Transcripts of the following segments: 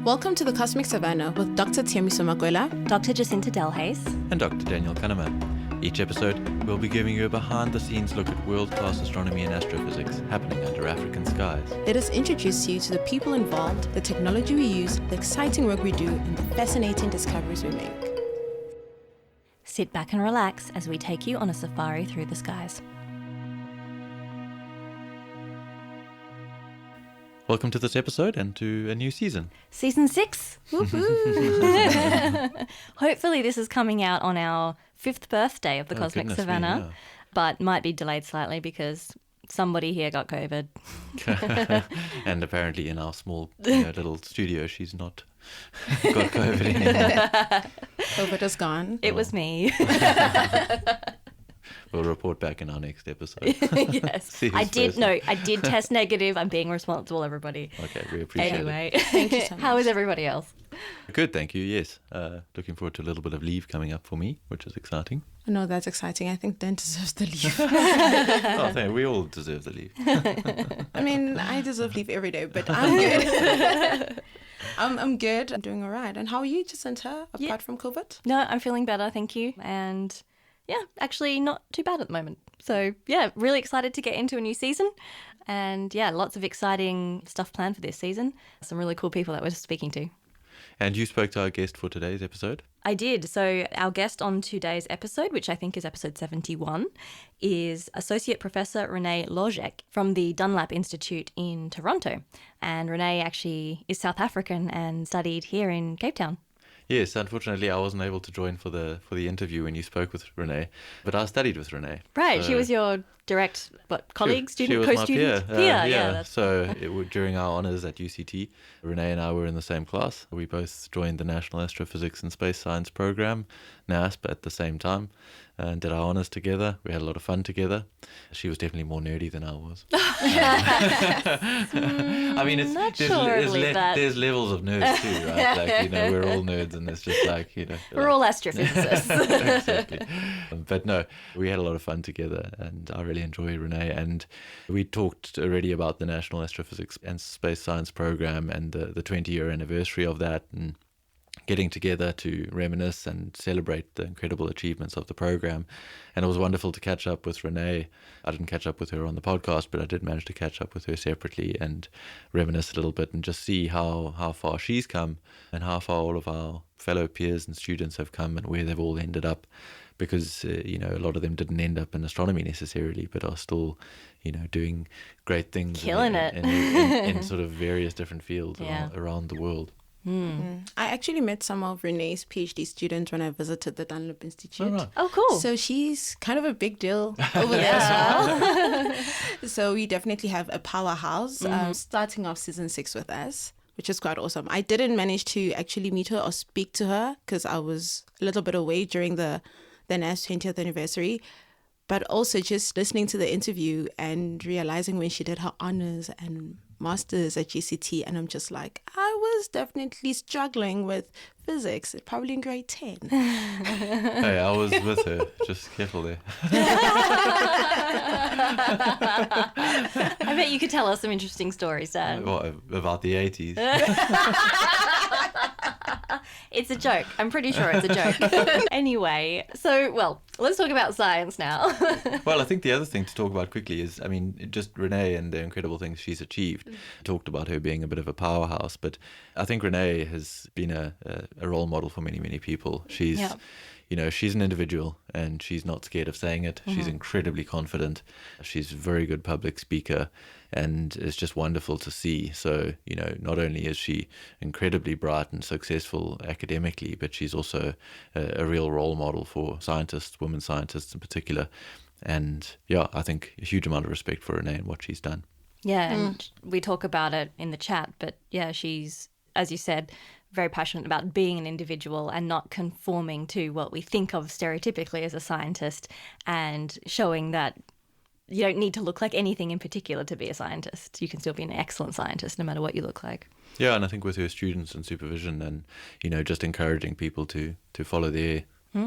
Welcome to the Cosmic Savannah with Dr. Tshiamiso, Dr. Jacinta Delhaize, and Dr. Daniel Kahneman. Each episode, we'll be giving you a behind-the-scenes look at world-class astronomy and astrophysics happening under African skies. Let us introduce you to the people involved, the technology we use, the exciting work we do, and the fascinating discoveries we make. Sit back and relax as we take you on a safari through the skies. Welcome to this episode and to a new season. Season 6. Woo-hoo. Hopefully this is coming out on our 5th birthday of the Cosmic Savannah, but might be delayed slightly because somebody here got COVID. And apparently in our small little studio, she's not got COVID anymore. COVID is gone. It was me. We'll report back in our next episode. Yes. I did test negative. I'm being responsible, everybody. Okay, we appreciate anyway. it. Thank you so much. How is everybody else? Good, thank you, yes. Looking forward to a little bit of leave coming up for me, which is exciting. No, that's exciting. I think Dan deserves the leave. We all deserve the leave. I mean, I deserve leave every day, but I'm good. I'm good. I'm doing all right. And how are you, Jacinta, apart from COVID? No, I'm feeling better, thank you. And yeah, actually not too bad at the moment. So yeah, really excited to get into a new season. And yeah, lots of exciting stuff planned for this season. Some really cool people that we're speaking to. And you spoke to our guest for today's episode? I did. So our guest on today's episode, which I think is episode 71, is Associate Professor Renée Hložek from the Dunlap Institute in Toronto. And Renée actually is South African and studied here in Cape Town. Yes, unfortunately, I wasn't able to join for the interview when you spoke with Renée, but I studied with Renée. Right, so she was your direct colleague, student, she was co-student? My peer. So during our honours at UCT, Renée and I were in the same class. We both joined the National Astrophysics and Space Science Program, NASP, at the same time, and did our honours together. We had a lot of fun together. She was definitely more nerdy than I was. I mean, there's levels of nerds too, right? We're all nerds, and it's just we're all astrophysicists. Exactly. But no, we had a lot of fun together, and I really enjoy Renée. And we talked already about the National Astrophysics and Space Science Program and the 20-year anniversary of that, and getting together to reminisce and celebrate the incredible achievements of the program. And it was wonderful to catch up with Renée. I didn't catch up with her on the podcast, but I did manage to catch up with her separately and reminisce a little bit and just see how far she's come and how far all of our fellow peers and students have come and where they've all ended up. Because, a lot of them didn't end up in astronomy necessarily, but are still, doing great things. Killing it. In sort of various different fields around the world. I actually met some of Renée's PhD students when I visited the Dunlap Institute. Oh, right. Oh, cool. So she's kind of a big deal over there as well. So we definitely have a powerhouse starting off season 6 with us, which is quite awesome. I didn't manage to actually meet her or speak to her because I was a little bit away during the NAS 20th anniversary. But also just listening to the interview and realizing when she did her honors and masters at GCT, and I'm just like, I was definitely struggling with physics, probably in grade 10. Hey, I was with her. Just careful there. I bet you could tell us some interesting stories, Dan. What, about the 80s? It's a joke. I'm pretty sure it's a joke. Anyway, let's talk about science now. Well, I think the other thing to talk about quickly is, just Renée and the incredible things she's achieved. Talked about her being a bit of a powerhouse, but I think Renée has been a role model for many, many people. She's, she's an individual and she's not scared of saying it. Mm-hmm. She's incredibly confident. She's a very good public speaker, and it's just wonderful to see. So, not only is she incredibly bright and successful academically, but she's also a real role model for scientists, women scientists in particular. And I think a huge amount of respect for Renée and what she's done. Yeah, and we talk about it in the chat, but she's, as you said, very passionate about being an individual and not conforming to what we think of stereotypically as a scientist, and showing that you don't need to look like anything in particular to be a scientist. You can still be an excellent scientist no matter what you look like. Yeah, and I think with her students and supervision and, just encouraging people to follow their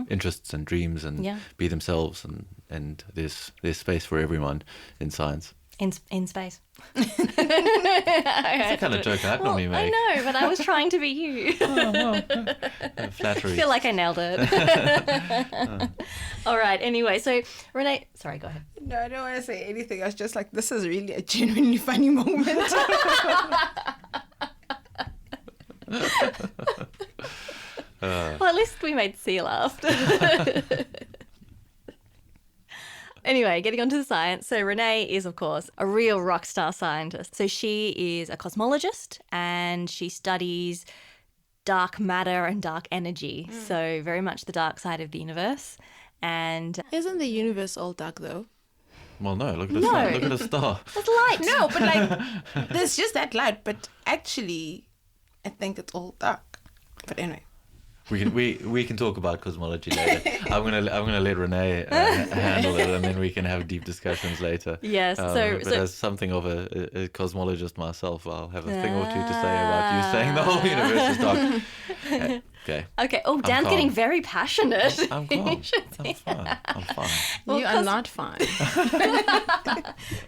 interests and dreams and be themselves, and there's space for everyone in science. In space. That's the kind of joke I'd normally make. I know, but I was trying to be you. Flattery. I feel like I nailed it. All right, anyway, so Renée... Sorry, go ahead. No, I don't want to say anything. I was just like, this is really a genuinely funny moment. Well, at least we made C laugh. Anyway, getting on to the science. So Renée is, of course, a real rock star scientist. So she is a cosmologist and she studies dark matter and dark energy. So very much the dark side of the universe. And Isn't the universe all dark, though? Well, no, look at the star. Look at the star. there's light. No, but like, there's just that light. But actually, I think it's all dark. But anyway. We can talk about cosmology later. I'm gonna let Renée handle it, and then we can have deep discussions later. Yes. But So as something of a cosmologist myself, I'll have a thing or two to say about you saying the whole universe is dark. Okay. Okay. Oh, Dan's getting very passionate. I'm calm. I'm fine. I'm fine. Well, you are not fine.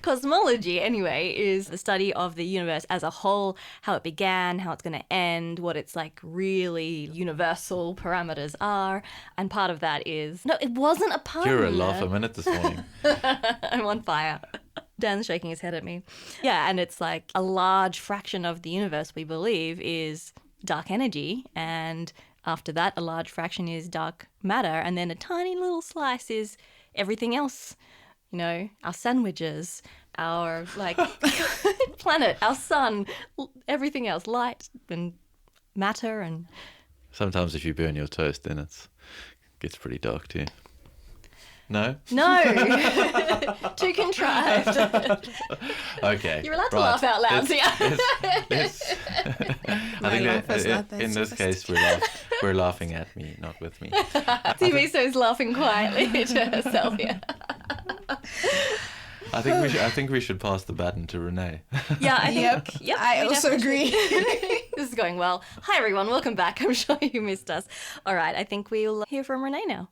Cosmology, anyway, is the study of the universe as a whole, how it began, how it's going to end, what its like really universal parameters are. And part of that is... No, it wasn't a pun. You're a laugh a minute this morning. I'm on fire. Dan's shaking his head at me. Yeah, and it's like a large fraction of the universe, we believe, is dark energy, and after that a large fraction is dark matter, and then a tiny little slice is everything else, you know, our sandwiches, our like planet, our sun, everything else, light and matter. And Sometimes if you burn your toast, then it gets pretty dark too. No? no. Too contrived. Okay. You're allowed to laugh out loud. Let's I think laugh is not that in this serious. case we're laughing at me, not with me. Tshiamiso is laughing quietly to herself here. I think we should pass the baton to Renée. Yeah, I think. Yep. Yep, I we also definitely agree. should. This is going well. Hi, everyone. Welcome back. I'm sure you missed us. All right. I think we'll hear from Renée now.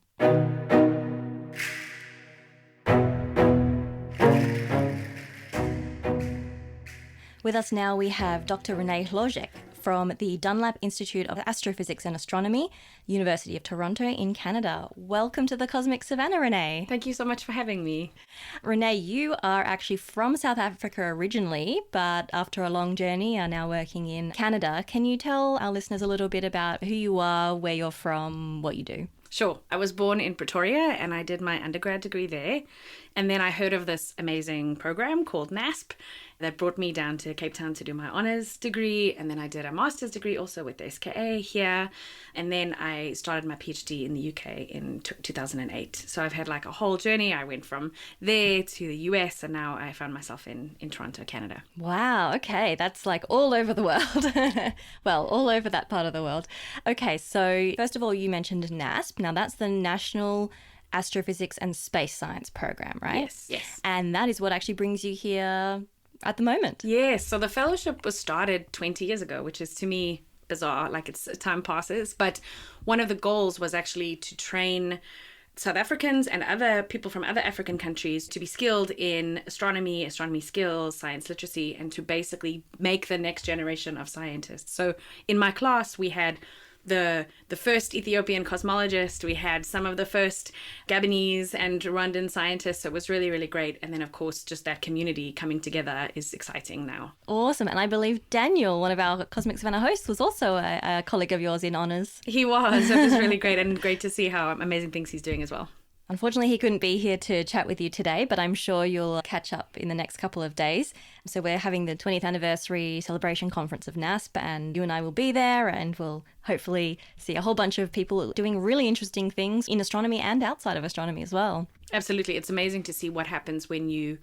With us now, we have Dr. Renée Hložek from the Dunlap Institute of Astrophysics and Astronomy, University of Toronto in Canada. Welcome to the Cosmic Savannah, Renée. Thank you so much for having me. Renée, you are actually from South Africa originally, but after a long journey are now working in Canada. Can you tell our listeners a little bit about who you are, where you're from, what you do? Sure. I was born in Pretoria and I did my undergrad degree there. And then I heard of this amazing program called NASP that brought me down to Cape Town to do my honours degree. And then I did a master's degree also with the SKA here. And then I started my PhD in the UK in 2008. So I've had like a whole journey. I went from there to the US and now I found myself in Toronto, Canada. Wow, okay, that's like all over the world. Well, all over that part of the world. Okay, so first of all, you mentioned NASP. Now that's the National Astrophysics and Space Science Program, right? Yes. And that is what actually brings you here at the moment. Yes, so the fellowship was started 20 years ago, which is to me bizarre, like time passes. But one of the goals was actually to train South Africans and other people from other African countries to be skilled in astronomy skills, science literacy, and to basically make the next generation of scientists. So in my class, we had the first Ethiopian cosmologist, we had some of the first Gabonese and Rwandan scientists. So it was really, really great. And then, of course, just that community coming together is exciting now. Awesome. And I believe Daniel, one of our Cosmic Savannah hosts, was also a colleague of yours in honours. He was. It was really great and great to see how amazing things he's doing as well. Unfortunately, he couldn't be here to chat with you today, but I'm sure you'll catch up in the next couple of days. So we're having the 20th anniversary celebration conference of NASP, and you and I will be there, and we'll hopefully see a whole bunch of people doing really interesting things in astronomy and outside of astronomy as well. Absolutely. It's amazing to see what happens when you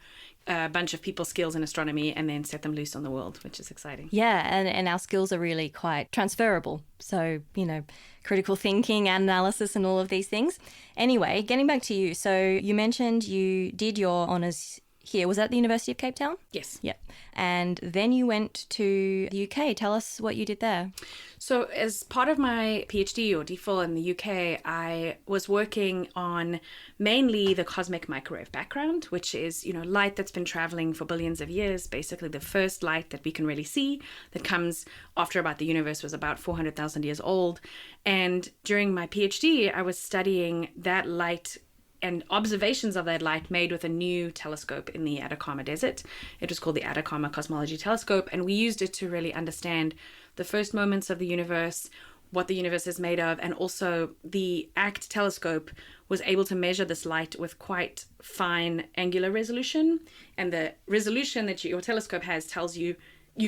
a bunch of people's skills in astronomy and then set them loose on the world, which is exciting. Yeah, and our skills are really quite transferable. So, you know, critical thinking, analysis and all of these things. Anyway, getting back to you. So you mentioned you did your honours here. Was that the University of Cape Town? Yes. Yeah. And then you went to the UK. Tell us what you did there. So as part of my PhD or DPhil in the UK, I was working on mainly the cosmic microwave background, which is, light that's been traveling for billions of years, basically the first light that we can really see that comes after about the universe was about 400,000 years old. And during my PhD, I was studying that light and observations of that light made with a new telescope in the Atacama Desert. It was called the Atacama Cosmology Telescope, and we used it to really understand the first moments of the universe, what the universe is made of, and also the ACT telescope was able to measure this light with quite fine angular resolution. And the resolution that your telescope has tells you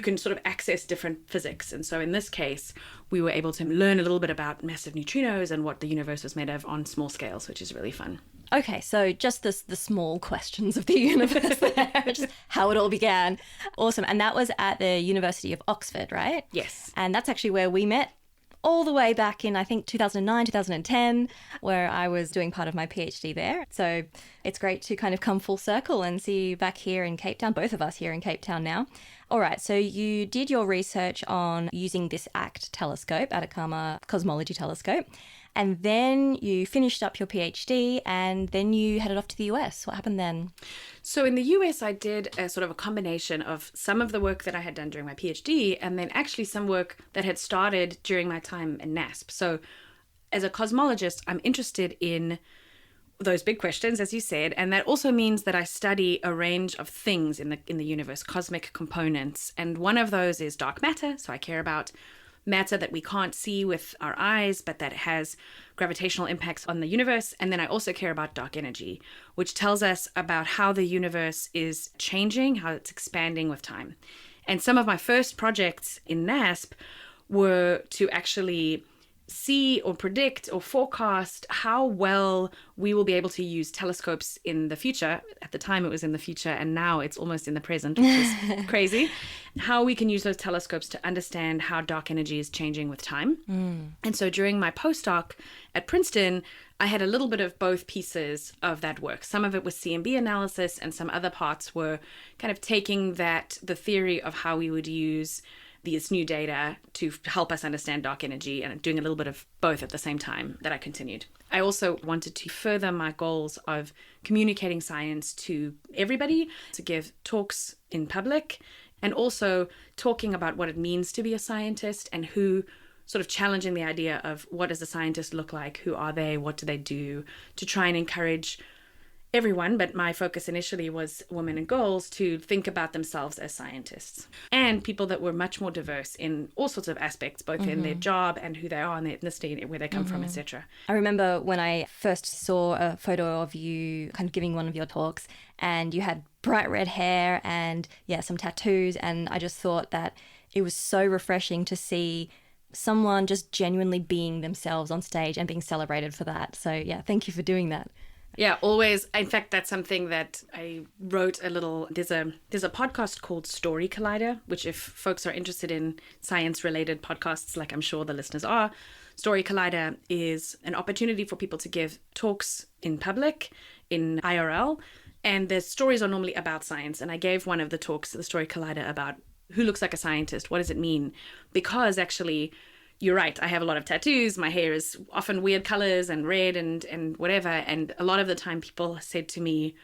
can sort of access different physics. And so in this case, we were able to learn a little bit about massive neutrinos and what the universe was made of on small scales, which is really fun. Okay, so just the small questions of the universe there, just how it all began. Awesome. And that was at the University of Oxford, right? Yes. And that's actually where we met all the way back in, I think, 2009, 2010, where I was doing part of my PhD there. So it's great to kind of come full circle and see you back here in Cape Town, both of us here in Cape Town now. All right, so you did your research on using this ACT telescope, Atacama Cosmology Telescope, and then you finished up your PhD and then you headed off to the US. What happened then? So in the US, I did a sort of a combination of some of the work that I had done during my PhD and then actually some work that had started during my time in NASP. So as a cosmologist, I'm interested in those big questions, as you said, and that also means that I study a range of things in the universe, cosmic components. And one of those is dark matter. So I care about matter that we can't see with our eyes, but that has gravitational impacts on the universe. And then I also care about dark energy, which tells us about how the universe is changing, how it's expanding with time. And some of my first projects in NASP were to actually see or predict or forecast how well we will be able to use telescopes in the future. At the time it was in the future, and now it's almost in the present, which is crazy. How we can use those telescopes to understand how dark energy is changing with time. And so during my postdoc at Princeton, I had a little bit of both pieces of that work. Some of it was CMB analysis, and some other parts were kind of taking the theory of how we would use these new data to help us understand dark energy, and doing a little bit of both at the same time that I continued. I also wanted to further my goals of communicating science to everybody, to give talks in public, and also talking about what it means to be a scientist and who sort of challenging the idea of what does a scientist look like, who are they, what do they do, to try and encourage everyone, but my focus initially was women and girls, to think about themselves as scientists, and people that were much more diverse in all sorts of aspects, both in their job and who they are and their ethnicity, where they come from, etc. I remember when I first saw a photo of you kind of giving one of your talks, and you had bright red hair and some tattoos, and I just thought that it was so refreshing to see someone just genuinely being themselves on stage and being celebrated for that. So thank you for doing that. Yeah, always. In fact, that's something that I wrote a little. There's a podcast called Story Collider, which if folks are interested in science-related podcasts, like I'm sure the listeners are, Story Collider is an opportunity for people to give talks in public, in IRL, and the stories are normally about science. And I gave one of the talks, the Story Collider, about who looks like a scientist, what does it mean? Because actually, you're right, I have a lot of tattoos. My hair is often weird colors and red and whatever. And a lot of the time people said to me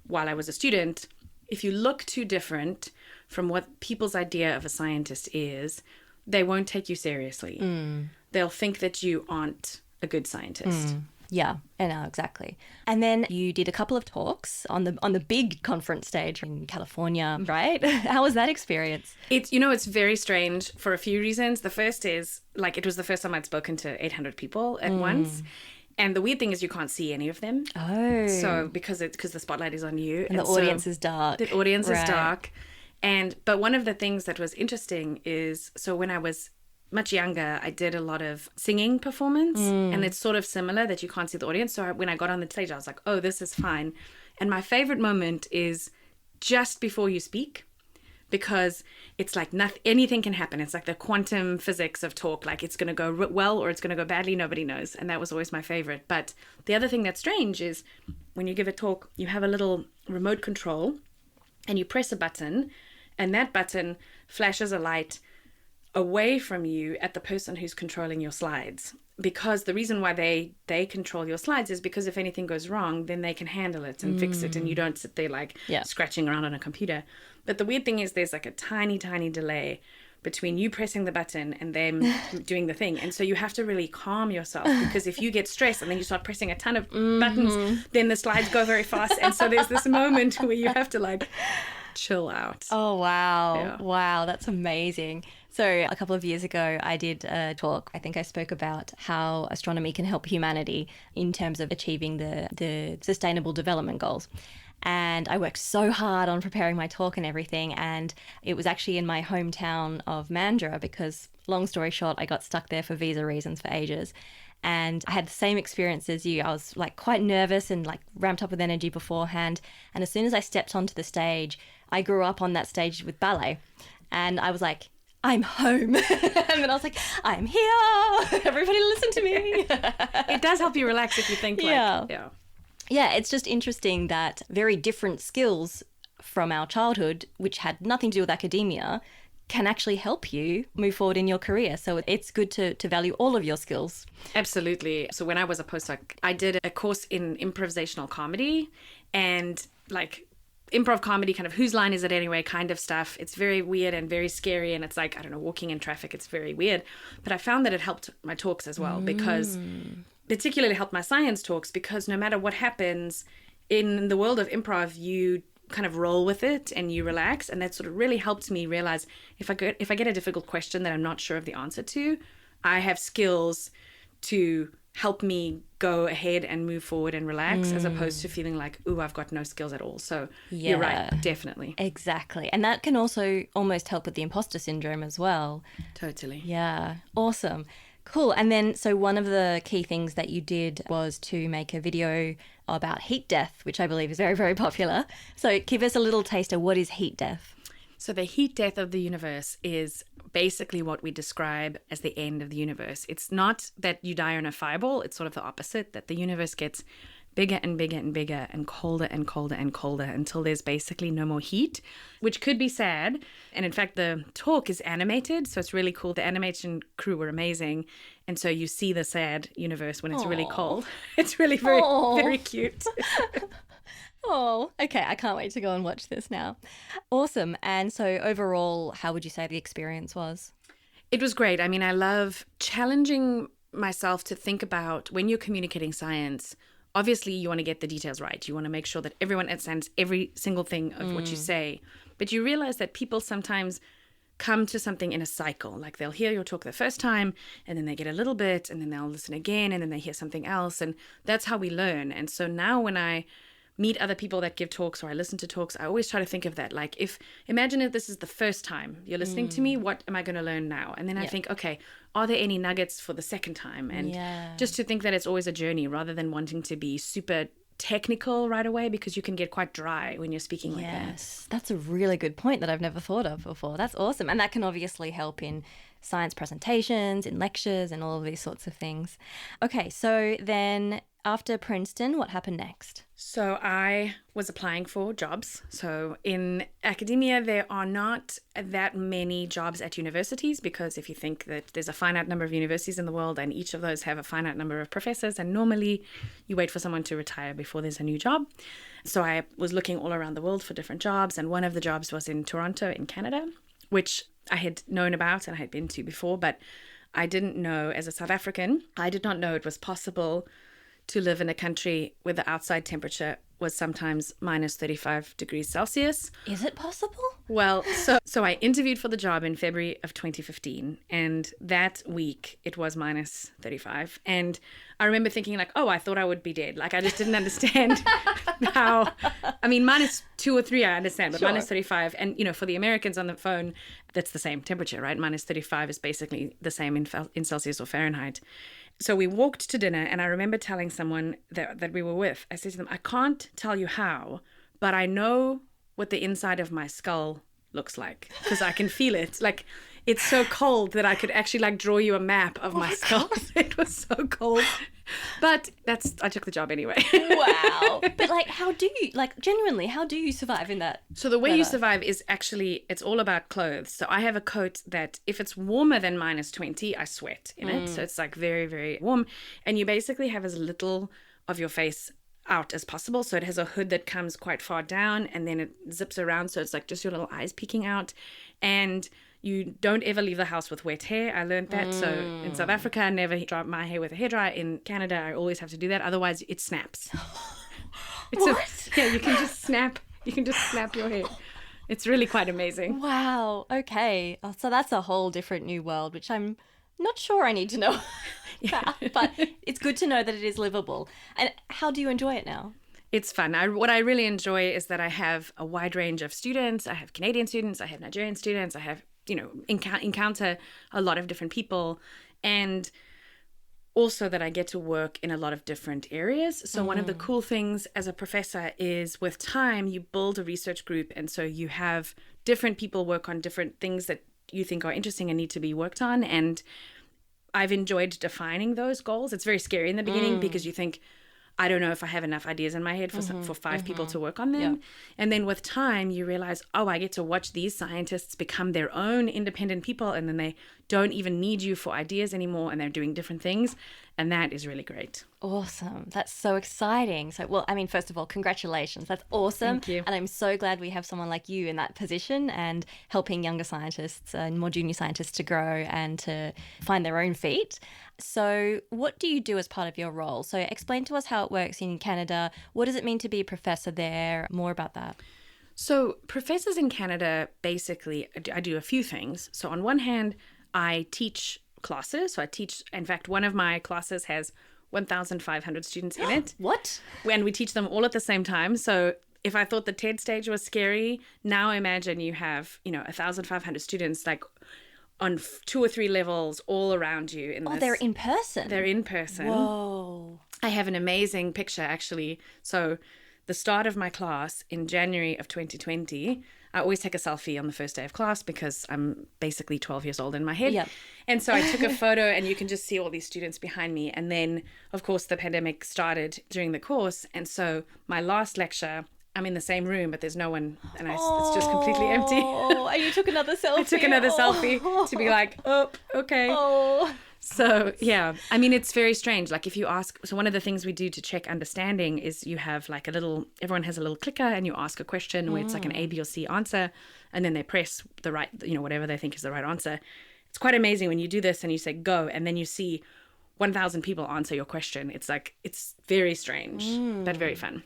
while I was a student, if you look too different from what people's idea of a scientist is, they won't take you seriously. They'll think that you aren't a good scientist. Yeah, I know, exactly. And then you did a couple of talks on the big conference stage in California, right? How was that experience? It's very strange for a few reasons. The first is, it was the first time I'd spoken to 800 people at once. And the weird thing is you can't see any of them. Oh. So because the spotlight is on you. And the audience is dark. The audience is dark. But one of the things that was interesting is, so when I was much younger, I did a lot of singing performance, and it's sort of similar that you can't see the audience. So when I got on the stage, I was like, oh, this is fine. And my favorite moment is just before you speak, because it's like anything can happen. It's like the quantum physics of talk. Like it's going to go well or it's going to go badly. Nobody knows. And that was always my favorite. But the other thing that's strange is when you give a talk, you have a little remote control and you press a button, and that button flashes a light away from you at the person who's controlling your slides. Because the reason why they control your slides is because if anything goes wrong, then they can handle it and fix it, and you don't sit there like scratching around on a computer. But the weird thing is there's like a tiny, tiny delay between you pressing the button and them doing the thing. And so you have to really calm yourself, because if you get stressed and then you start pressing a ton of buttons, then the slides go very fast. And so there's this moment where you have to like chill out. Oh, wow. Yeah. Wow, that's amazing. So a couple of years ago, I did a talk. I think I spoke about how astronomy can help humanity in terms of achieving the Sustainable Development Goals. And I worked so hard on preparing my talk and everything. And it was actually in my hometown of Mandurah because, long story short, I got stuck there for visa reasons for ages. And I had the same experience as you. I was like quite nervous and like ramped up with energy beforehand. And as soon as I stepped onto the stage, I grew up on that stage with ballet. And I was like, I'm home. And then I was like, I'm here. Everybody listen to me. It does help you relax if you think like, Yeah, it's just interesting that very different skills from our childhood, which had nothing to do with academia, can actually help you move forward in your career. So it's good to value all of your skills. Absolutely. So when I was a postdoc, I did a course in improvisational comedy and like improv comedy, kind of whose line is it anyway kind of stuff. It's very weird and very scary, and it's like, I don't know, walking in traffic. It's very weird. But I found that it helped my talks as well, because particularly helped my science talks, because no matter what happens in the world of improv, you kind of roll with it and you relax. And that sort of really helped me realize if I get a difficult question that I'm not sure of the answer to, I have skills to help me go ahead and move forward and relax, as opposed to feeling like, ooh, I've got no skills at all. So you're right, definitely. Exactly. And that can also almost help with the imposter syndrome as well. Totally. Yeah. Awesome. Cool. And then, so one of the key things that you did was to make a video about heat death, which I believe is very, very popular. So give us a little taster. What is heat death? So the heat death of the universe is basically what we describe as the end of the universe. It's not that you die in a fireball. It's sort of the opposite, that the universe gets bigger and bigger and bigger and colder and colder and colder until there's basically no more heat, which could be sad. And in fact, the talk is animated, so it's really cool. The animation crew were amazing. And so you see the sad universe when it's really cold. It's really very, very cute. Oh, okay. I can't wait to go and watch this now. Awesome. And so overall, how would you say the experience was? It was great. I mean, I love challenging myself to think about when you're communicating science. Obviously, you want to get the details right. You want to make sure that everyone understands every single thing of what you say. But you realize that people sometimes come to something in a cycle. Like they'll hear your talk the first time, and then they get a little bit, and then they'll listen again, and then they hear something else. And that's how we learn. And so now when I meet other people that give talks or I listen to talks, I always try to think of that. Like, imagine if this is the first time you're listening to me, what am I going to learn now? And then I think, okay, are there any nuggets for the second time? And just to think that it's always a journey rather than wanting to be super technical right away, because you can get quite dry when you're speaking like that. Yes, that's a really good point that I've never thought of before. That's awesome. And that can obviously help in science presentations, in lectures, and all of these sorts of things. Okay, so then after Princeton, what happened next? So I was applying for jobs. So in academia, there are not that many jobs at universities, because if you think that there's a finite number of universities in the world and each of those have a finite number of professors, and normally you wait for someone to retire before there's a new job. So I was looking all around the world for different jobs, and one of the jobs was in Toronto in Canada, which I had known about and I had been to before, but I didn't know, as a South African, I did not know it was possible to live in a country where the outside temperature was sometimes minus 35 degrees Celsius. Is it possible? Well, so I interviewed for the job in February of 2015, and that week it was minus 35. And I remember thinking like, oh, I thought I would be dead. Like, I just didn't understand how, I mean, minus 2 or 3, I understand, but minus 35. And, you know, for the Americans on the phone, that's the same temperature, right? Minus 35 is basically the same in Celsius or Fahrenheit. So we walked to dinner, and I remember telling someone that we were with, I said to them, I can't tell you how, but I know what the inside of my skull looks like, because I can feel it. Like, it's so cold that I could actually like draw you a map of my skull. It was so cold. But I took the job anyway. Wow. But like, genuinely, how do you survive in that? So the way you weather? survive is actually, it's all about clothes. So I have a coat that if it's warmer than -20, I sweat in it. So it's like very, very warm. And you basically have as little of your face out as possible. So it has a hood that comes quite far down and then it zips around. So it's like just your little eyes peeking out. And you don't ever leave the house with wet hair. I learned that. So in South Africa, I never dry my hair with a hairdryer. In Canada, I always have to do that. Otherwise, it snaps. You can just snap. You can just snap your hair. It's really quite amazing. Wow. Okay. Oh, so that's a whole different new world, which I'm not sure I need to know. But it's good to know that it is livable. And how do you enjoy it now? It's fun. What I really enjoy is that I have a wide range of students. I have Canadian students. I have Nigerian students. I have, encounter a lot of different people. And also that I get to work in a lot of different areas. So one of the cool things as a professor is with time, you build a research group. And so you have different people work on different things that you think are interesting and need to be worked on. And I've enjoyed defining those goals. It's very scary in the beginning because you think, I don't know if I have enough ideas in my head for 5 people to work on them. Yeah. And then with time, you realize, I get to watch these scientists become their own independent people. And then they don't even need you for ideas anymore. And they're doing different things. And that is really great. Awesome. That's so exciting. So, well, I mean, first of all, congratulations. That's awesome. Thank you. And I'm so glad we have someone like you in that position and helping younger scientists and more junior scientists to grow and to find their own feet. So what do you do as part of your role? So explain to us how it works in Canada. What does it mean to be a professor there? More about that. So professors in Canada, basically, I do a few things. So on one hand, I teach classes. So I teach, in fact, one of my classes has 1,500 students in it. What? And we teach them all at the same time. So if I thought the TED stage was scary, now imagine you have, 1,500 students like on 2 or 3 levels all around you. They're in person? They're in person. Whoa. I have an amazing picture, actually. So the start of my class in January of 2020, I always take a selfie on the first day of class because I'm basically 12 years old in my head. Yep. And so I took a photo and you can just see all these students behind me. And then, of course, the pandemic started during the course. And so my last lecture, I'm in the same room, but there's no one. And it's just completely empty. Oh, and you took another selfie. I took another selfie to be like, okay. Oh. So, yeah, I mean, it's very strange. Like if you ask, so one of the things we do to check understanding is you have like everyone has a little clicker and you ask a question where it's like an A, B or C answer. And then they press the right, whatever they think is the right answer. It's quite amazing when you do this and you say go and then you see 1,000 people answer your question. It's like, it's very strange, but very fun.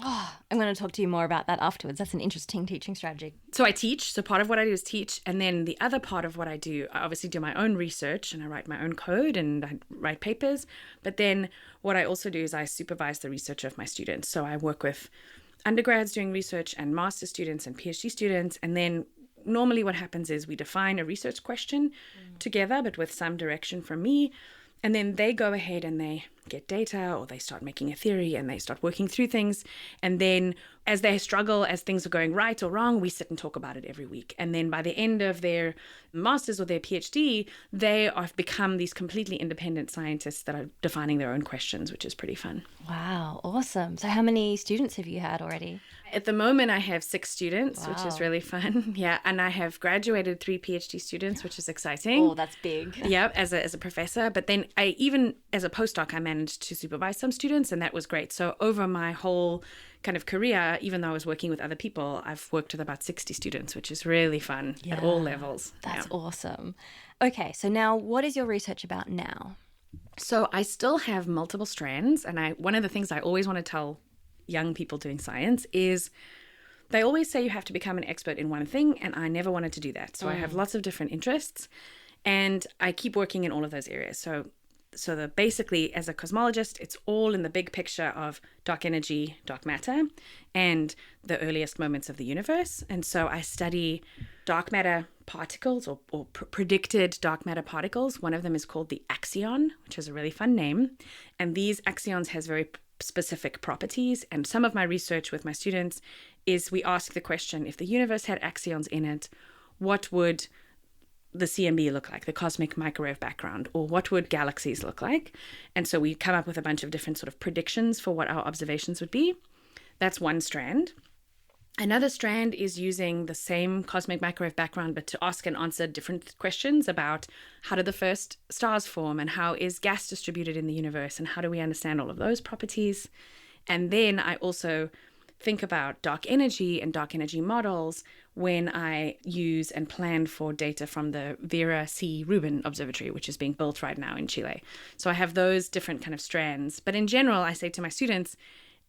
Oh, I'm going to talk to you more about that afterwards. That's an interesting teaching strategy. So I teach. So part of what I do is teach. And then the other part of what I do, I obviously do my own research and I write my own code and I write papers. But then what I also do is I supervise the research of my students. So I work with undergrads doing research and master students and PhD students. And then normally what happens is we define a research question together, but with some direction from me. And then they go ahead and they get data or they start making a theory and they start working through things. And then as they struggle, as things are going right or wrong, we sit and talk about it every week. And then by the end of their master's or their PhD, they have become these completely independent scientists that are defining their own questions, which is pretty fun. Wow, awesome. So how many students have you had already? At the moment, I have 6 students, which is Wow. really fun. Yeah, and I have graduated 3 PhD students, which is exciting. Oh, that's big. Yeah, as a professor. But then even as a postdoc, I managed to supervise some students, and that was great. So over my whole kind of career, even though I was working with other people, I've worked with about 60 students, which is really fun at all levels. That's Yeah. awesome. Okay, so now what is your research about now? So I still have multiple strands, and one of the things I always want to tell young people doing science is they always say you have to become an expert in one thing, and I never wanted to do that. So I have lots of different interests, and I keep working in all of those areas. So basically, as a cosmologist, it's all in the big picture of dark energy, dark matter, and the earliest moments of the universe. And so I study dark matter particles or predicted dark matter particles. One of them is called the axion, which is a really fun name. And these axions has very specific properties. And some of my research with my students is we ask the question, if the universe had axions in it, what would the CMB look like, the cosmic microwave background, or what would galaxies look like? And so we come up with a bunch of different sort of predictions for what our observations would be. That's one strand. Another strand is using the same cosmic microwave background, but to ask and answer different questions about how did the first stars form, and how is gas distributed in the universe, and how do we understand all of those properties. And then I also think about dark energy and dark energy models when I use and plan for data from the Vera C. Rubin Observatory, which is being built right now in Chile. So I have those different kind of strands. But in general, I say to my students,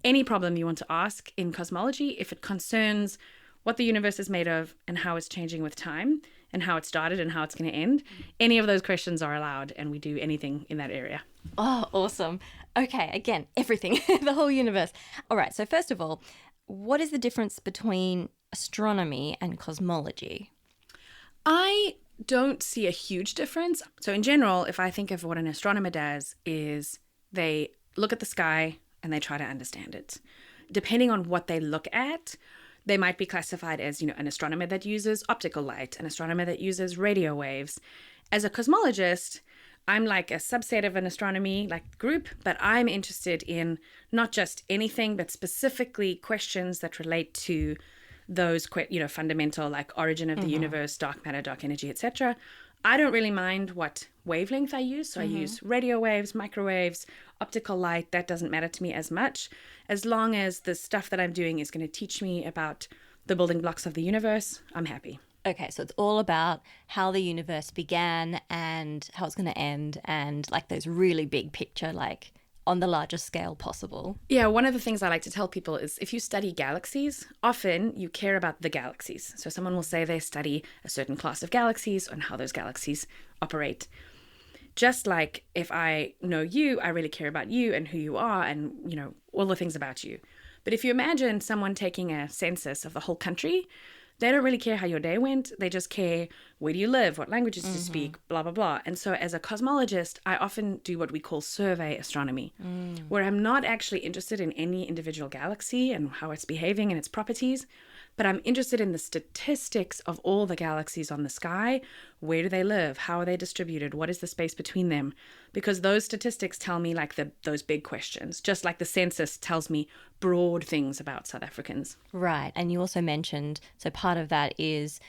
any problem you want to ask in cosmology, if it concerns what the universe is made of and how it's changing with time and how it started and how it's going to end, any of those questions are allowed, and we do anything in that area. Oh, awesome. Okay, again, everything, the whole universe. All right, so first of all, what is the difference between astronomy and cosmology? I don't see a huge difference. So in general, if I think of what an astronomer does, is they look at the sky and they try to understand it. Depending on what they look at, they might be classified as, an astronomer that uses optical light, an astronomer that uses radio waves. As a cosmologist, I'm like a subset of an astronomy group, but I'm interested in not just anything, but specifically questions that relate to those, fundamental origin of the universe, dark matter, dark energy, etc. I don't really mind what wavelength I use. So I use radio waves, microwaves, optical light. That doesn't matter to me as much, as long as the stuff that I'm doing is going to teach me about the building blocks of the universe. I'm happy. Okay, so it's all about how the universe began and how it's going to end, and those really big picture, on the largest scale possible. Yeah, one of the things I like to tell people is if you study galaxies, often you care about the galaxies. So someone will say they study a certain class of galaxies and how those galaxies operate. Just like if I know you, I really care about you and who you are and, all the things about you. But if you imagine someone taking a census of the whole country, they don't really care how your day went. They just care, where do you live, what languages do you speak, blah, blah, blah. And so as a cosmologist, I often do what we call survey astronomy, where I'm not actually interested in any individual galaxy and how it's behaving and its properties, but I'm interested in the statistics of all the galaxies on the sky. Where do they live? How are they distributed? What is the space between them? Because those statistics tell me those big questions, just like the census tells me broad things about South Africans. Right. And you also mentioned, so part of that is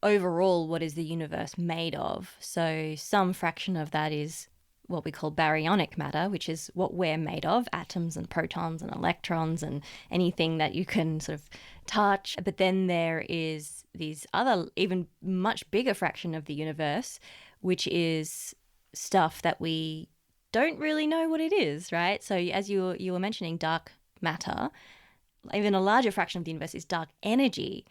overall, what is the universe made of? So some fraction of that is what we call baryonic matter, which is what we're made of, atoms and protons and electrons and anything that you can sort of touch. But then there is these other, even much bigger fraction of the universe, which is stuff that we don't really know what it is, right? So as you were mentioning, dark matter, even a larger fraction of the universe is dark energy.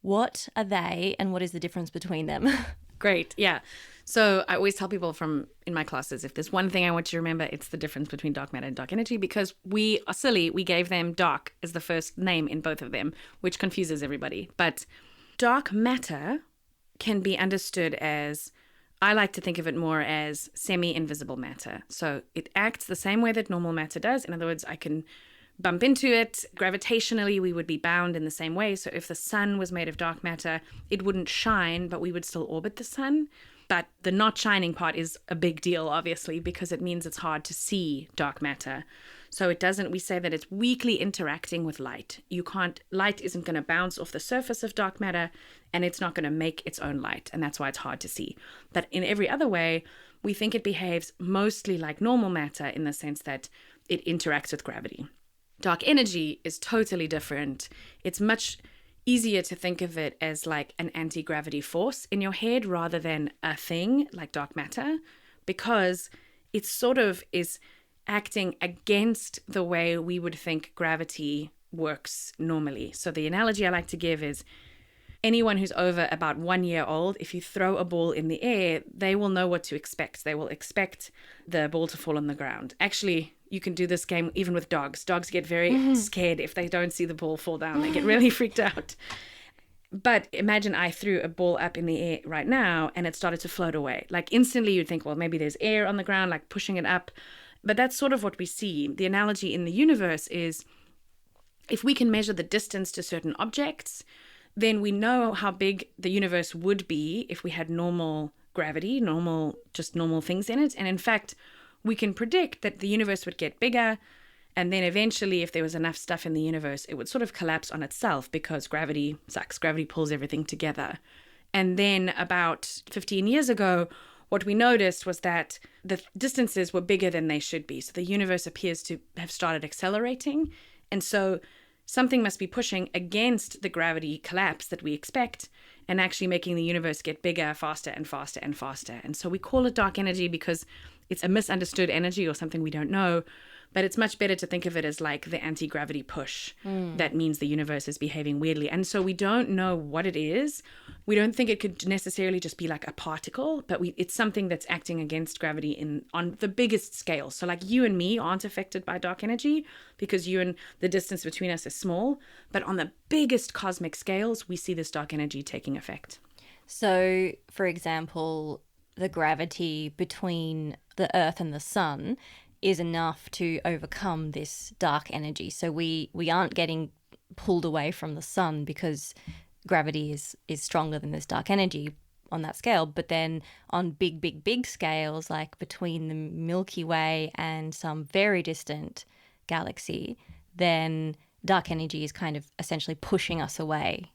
What are they and what is the difference between them? Great. Yeah. So I always tell people in my classes, if there's one thing I want you to remember, it's the difference between dark matter and dark energy, because we are silly. We gave them dark as the first name in both of them, which confuses everybody. But dark matter can be understood as, I like to think of it more as semi-invisible matter. So it acts the same way that normal matter does. In other words, I can bump into it. Gravitationally, we would be bound in the same way. So if the sun was made of dark matter, it wouldn't shine, but we would still orbit the sun. But the not shining part is a big deal, obviously, because it means it's hard to see dark matter. So we say that it's weakly interacting with light. Light isn't going to bounce off the surface of dark matter, and it's not going to make its own light. And that's why it's hard to see. But in every other way, we think it behaves mostly like normal matter in the sense that it interacts with gravity. Dark energy is totally different. It's much easier to think of it as like an anti-gravity force in your head rather than a thing like dark matter, because it sort of is acting against the way we would think gravity works normally. So the analogy I like to give is anyone who's over about 1 year old, if you throw a ball in the air, they will know what to expect. They will expect the ball to fall on the ground. Actually, you can do this game even with dogs. Dogs get very scared if they don't see the ball fall down. They get really freaked out. But imagine I threw a ball up in the air right now and it started to float away. Like instantly you'd think, well, maybe there's air on the ground, like pushing it up. But that's sort of what we see. The analogy in the universe is if we can measure the distance to certain objects, then we know how big the universe would be if we had normal gravity, normal things in it. And in fact, we can predict that the universe would get bigger, and then eventually, if there was enough stuff in the universe, it would sort of collapse on itself because gravity sucks. Gravity pulls everything together. And then about 15 years ago, what we noticed was that the distances were bigger than they should be. So the universe appears to have started accelerating. And so something must be pushing against the gravity collapse that we expect and actually making the universe get bigger, faster and faster and faster. And so we call it dark energy because it's a misunderstood energy or something we don't know. But it's much better to think of it as like the anti-gravity push. That means the universe is behaving weirdly. And so we don't know what it is. We don't think it could necessarily just be like a particle, but it's something that's acting against gravity on the biggest scale. So like you and me aren't affected by dark energy because the distance between us is small. But on the biggest cosmic scales, we see this dark energy taking effect. So, for example, the gravity between the Earth and the Sun is enough to overcome this dark energy. So we aren't getting pulled away from the sun because gravity is stronger than this dark energy on that scale. But then on big scales, like between the Milky Way and some very distant galaxy, then dark energy is kind of essentially pushing us away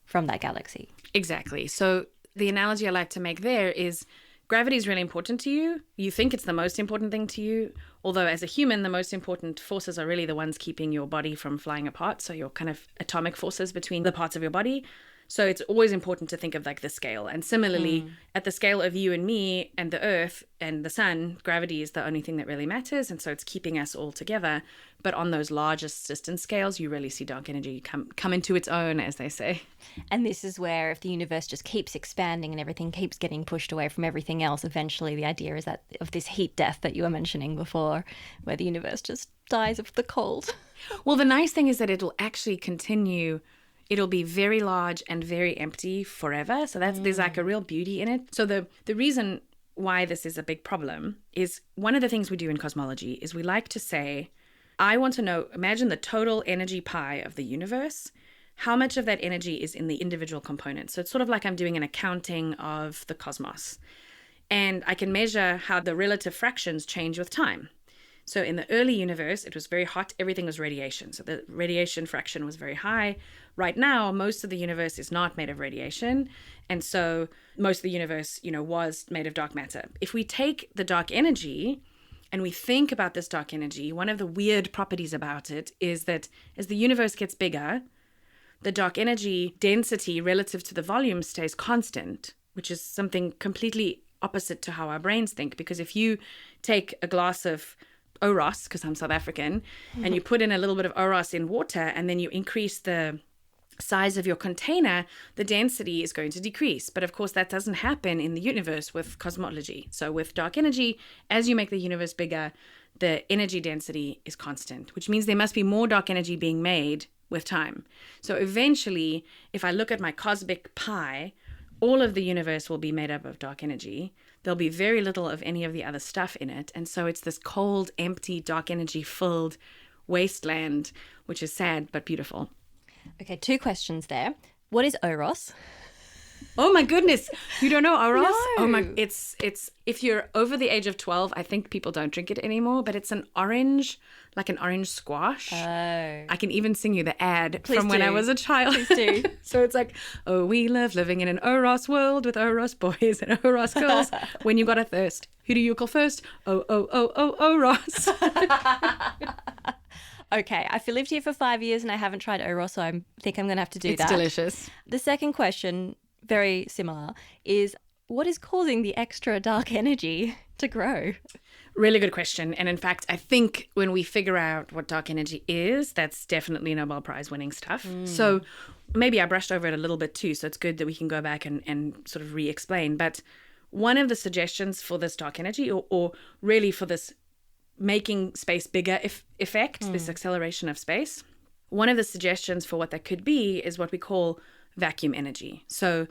from that galaxy. Exactly. So the analogy I like to make there is gravity is really important to you. You think it's the most important thing to you. Although as a human, the most important forces are really the ones keeping your body from flying apart. So your kind of atomic forces between the parts of your body. So it's always important to think of like the scale. And similarly, at the scale of you and me and the Earth and the sun, gravity is the only thing that really matters. And so it's keeping us all together. But on those largest distance scales, you really see dark energy come into its own, as they say. And this is where if the universe just keeps expanding and everything keeps getting pushed away from everything else, eventually the idea is that of this heat death that you were mentioning before, where the universe just dies of the cold. Well, the nice thing is that it'll actually continue. It'll be very large and very empty forever. So there's like a real beauty in it. So the reason why this is a big problem is one of the things we do in cosmology is we like to say, I want to know, imagine the total energy pie of the universe. How much of that energy is in the individual components? So it's sort of like I'm doing an accounting of the cosmos. And I can measure how the relative fractions change with time. So in the early universe, it was very hot. Everything was radiation. So the radiation fraction was very high. Right now, most of the universe is not made of radiation. And so most of the universe, was made of dark matter. If we take the dark energy and we think about this dark energy, one of the weird properties about it is that as the universe gets bigger, the dark energy density relative to the volume stays constant, which is something completely opposite to how our brains think. Because if you take a glass of Oros, because I'm South African, and you put in a little bit of Oros in water and then you increase the size of your container, the density is going to decrease. But of course, that doesn't happen in the universe with cosmology. So with dark energy, as you make the universe bigger, the energy density is constant, which means there must be more dark energy being made with time. So eventually, if I look at my cosmic pie, all of the universe will be made up of dark energy. There'll be very little of any of the other stuff in it. And so it's this cold, empty, dark energy filled wasteland, which is sad but beautiful. Okay, 2 questions there. What is Oros? Oh my goodness. You don't know Oros? No. Oh my, it's if you're over the age of 12, I think people don't drink it anymore, but it's an orange squash. Oh. I can even sing you the ad Please from when I do. was a child. Please do. So it's like, oh, we love living in an Oros world with Oros boys and Oros girls. When you got a thirst, who do you call first? Oh, Oros. Okay, I've lived here for 5 years and I haven't tried Oros, so I think I'm going to have to do that. It's delicious. The second question, very similar, is what is causing the extra dark energy to grow? Really good question. And in fact, I think when we figure out what dark energy is, that's definitely Nobel Prize winning stuff. So maybe I brushed over it a little bit too. So it's good that we can go back and sort of re-explain. But one of the suggestions for this dark energy or really for this making space bigger effect, this acceleration of space, one of the suggestions for what that could be is what we call vacuum energy. So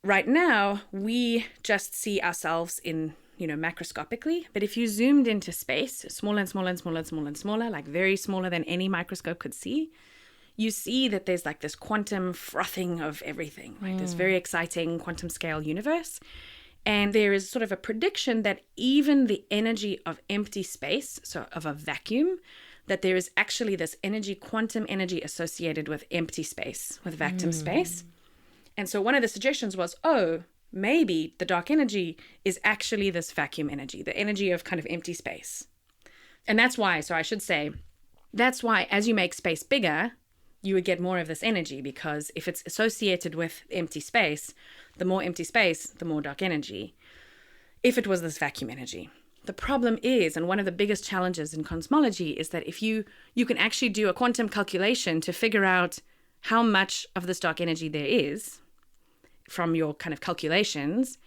right now, we just see ourselves in, macroscopically. But if you zoomed into space, smaller and smaller and smaller and smaller and smaller, like very smaller than any microscope could see, you see that there's like this quantum frothing of everything, right? This very exciting quantum scale universe. And there is sort of a prediction that even the energy of empty space, so of a vacuum, that there is actually this energy, quantum energy associated with empty space, with vacuum space. And so one of the suggestions was, maybe the dark energy is actually this vacuum energy, the energy of kind of empty space. And that's why, that's why as you make space bigger, you would get more of this energy, because if it's associated with empty space, the more empty space, the more dark energy, if it was this vacuum energy. The problem is, and one of the biggest challenges in cosmology is that if you can actually do a quantum calculation to figure out how much of this dark energy there is from your kind of calculations,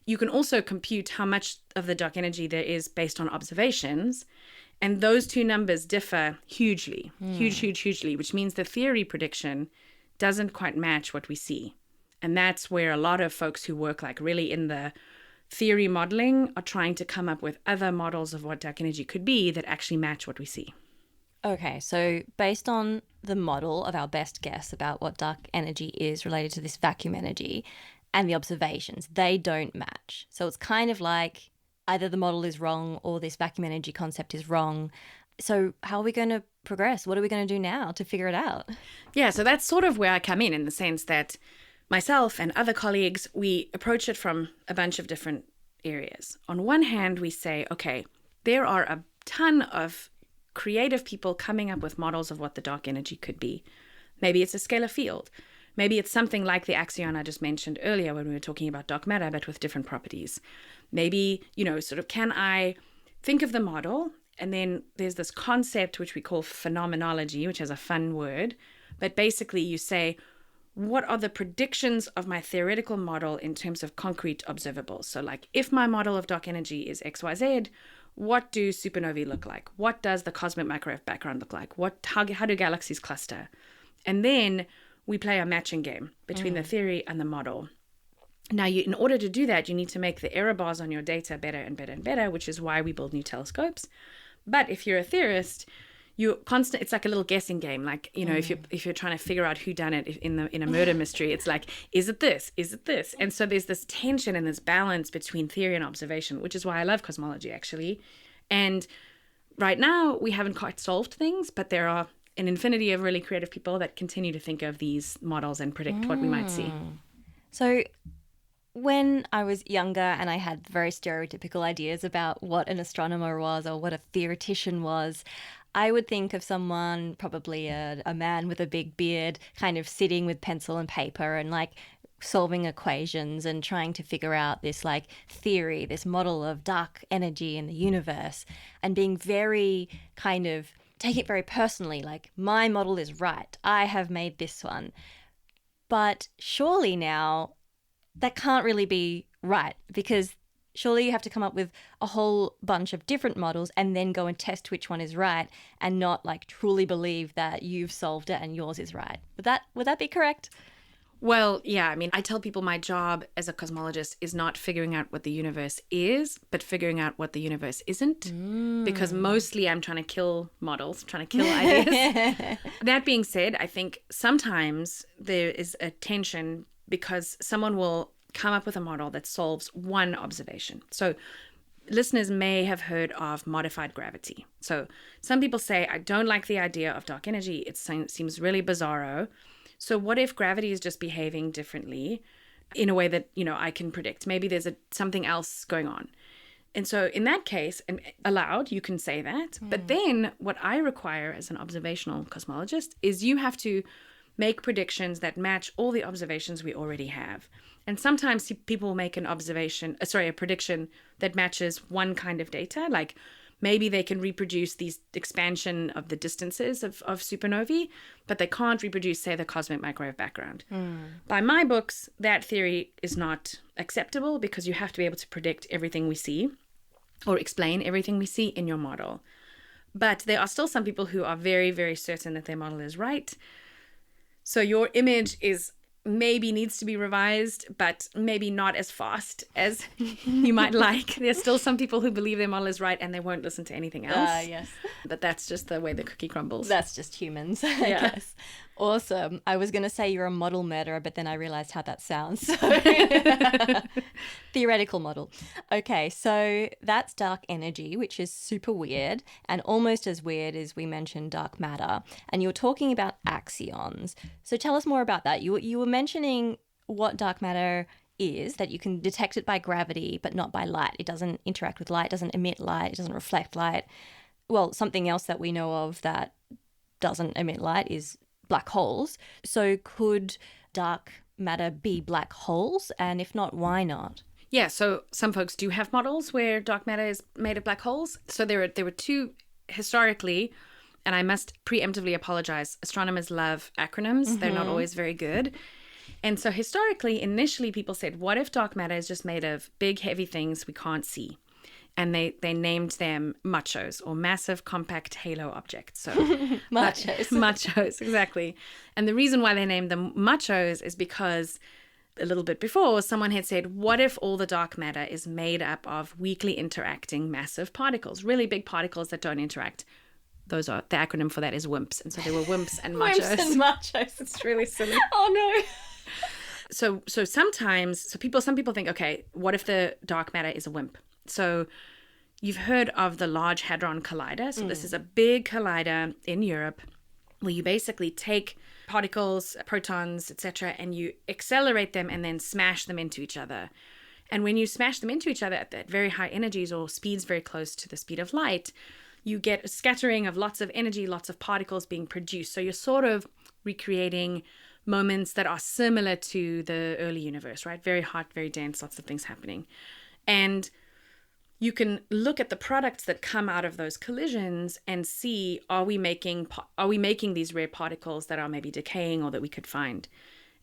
you can also compute how much of the dark energy there is based on observations. And those two numbers differ hugely, hugely, which means the theory prediction doesn't quite match what we see. And that's where a lot of folks who work like really in the theory modeling are trying to come up with other models of what dark energy could be that actually match what we see. Okay, so based on the model of our best guess about what dark energy is related to this vacuum energy and the observations, they don't match. So it's kind of like either the model is wrong or this vacuum energy concept is wrong. So how are we going to progress? What are we going to do now to figure it out? Yeah, so that's sort of where I come in the sense that myself and other colleagues, we approach it from a bunch of different areas. On one hand, we say, okay, there are a ton of creative people coming up with models of what the dark energy could be. Maybe it's a scalar field. Maybe it's something like the axion I just mentioned earlier when we were talking about dark matter, but with different properties. Maybe, sort of, can I think of the model? And then there's this concept which we call phenomenology, which has a fun word. But basically you say, what are the predictions of my theoretical model in terms of concrete observables? So like if my model of dark energy is XYZ, what do supernovae look like? What does the cosmic microwave background look like? How do galaxies cluster? And then we play a matching game between the theory and the model. Now, in order to do that, you need to make the error bars on your data better and better and better, which is why we build new telescopes. But if you're a theorist, it's like a little guessing game. Like, if you're trying to figure out who done it in a murder mystery, it's like, is it this? Is it this? And so there's this tension and this balance between theory and observation, which is why I love cosmology, actually. And right now, we haven't quite solved things, but there are an infinity of really creative people that continue to think of these models and predict what we might see. So when I was younger and I had very stereotypical ideas about what an astronomer was or what a theoretician was, I would think of someone, probably a man with a big beard, kind of sitting with pencil and paper and like solving equations and trying to figure out this like theory, this model of dark energy in the universe, and being very kind of take it very personally, like my model is right. I have made this one. But surely now that can't really be right, because surely you have to come up with a whole bunch of different models and then go and test which one is right and not like truly believe that you've solved it and yours is right. Would that be correct? Well, yeah, I mean, I tell people my job as a cosmologist is not figuring out what the universe is, but figuring out what the universe isn't, because mostly I'm trying to kill models, trying to kill ideas. That being said, I think sometimes there is a tension because someone will come up with a model that solves one observation. So listeners may have heard of modified gravity. So some people say, I don't like the idea of dark energy. It seems really bizarro. So what if gravity is just behaving differently in a way that, I can predict? Maybe there's something else going on. And so in that case, and aloud, you can say that. But then what I require as an observational cosmologist is you have to make predictions that match all the observations we already have. And sometimes people make a prediction that matches one kind of data, like maybe they can reproduce these expansion of the distances of supernovae, but they can't reproduce, say, the cosmic microwave background. By my books, that theory is not acceptable because you have to be able to predict everything we see or explain everything we see in your model. But there are still some people who are very, very certain that their model is right. So your image maybe needs to be revised, but maybe not as fast as you might like. There's still some people who believe their model is right and they won't listen to anything else. Yes. But that's just the way the cookie crumbles. That's just humans, I guess. Awesome. I was going to say you're a model murderer, but then I realized how that sounds. So theoretical model. Okay, so that's dark energy, which is super weird, and almost as weird as we mentioned dark matter. And you're talking about axions. So tell us more about that. You were mentioning what dark matter is, that you can detect it by gravity, but not by light. It doesn't interact with light, doesn't emit light, it doesn't reflect light. Well, something else that we know of that doesn't emit light is black holes. So could dark matter be black holes? And if not, why not? Yeah, so some folks do have models where dark matter is made of black holes. So there were two historically, and I must preemptively apologize. Astronomers love acronyms. Mm-hmm. They're not always very good. And so historically, initially people said, what if dark matter is just made of big, heavy things we can't see? And they named them machos, or massive compact halo objects. So machos. Machos, exactly. And the reason why they named them machos is because a little bit before, someone had said, what if all the dark matter is made up of weakly interacting massive particles, really big particles that don't interact? Those are, the acronym for that is WIMPs. And so there were WIMPs and machos. WIMPs and machos. It's really silly. Oh no. So sometimes, some people think, okay, what if the dark matter is a WIMP? So you've heard of the Large Hadron Collider. So this is a big collider in Europe where you basically take particles, protons, etc., and you accelerate them and then smash them into each other. And when you smash them into each other at very high energies or speeds very close to the speed of light, you get a scattering of lots of energy, lots of particles being produced. So you're sort of recreating moments that are similar to the early universe, right? Very hot, very dense, lots of things happening. And you can look at the products that come out of those collisions and see, are we making these rare particles that are maybe decaying or that we could find?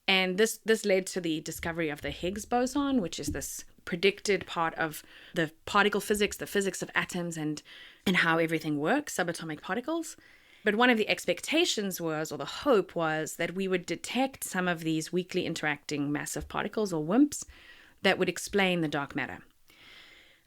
And this led to the discovery of the Higgs boson, which is this predicted part of the particle physics, the physics of atoms and how everything works, subatomic particles. But one of the expectations was, or the hope was, that we would detect some of these weakly interacting massive particles, or WIMPs, that would explain the dark matter.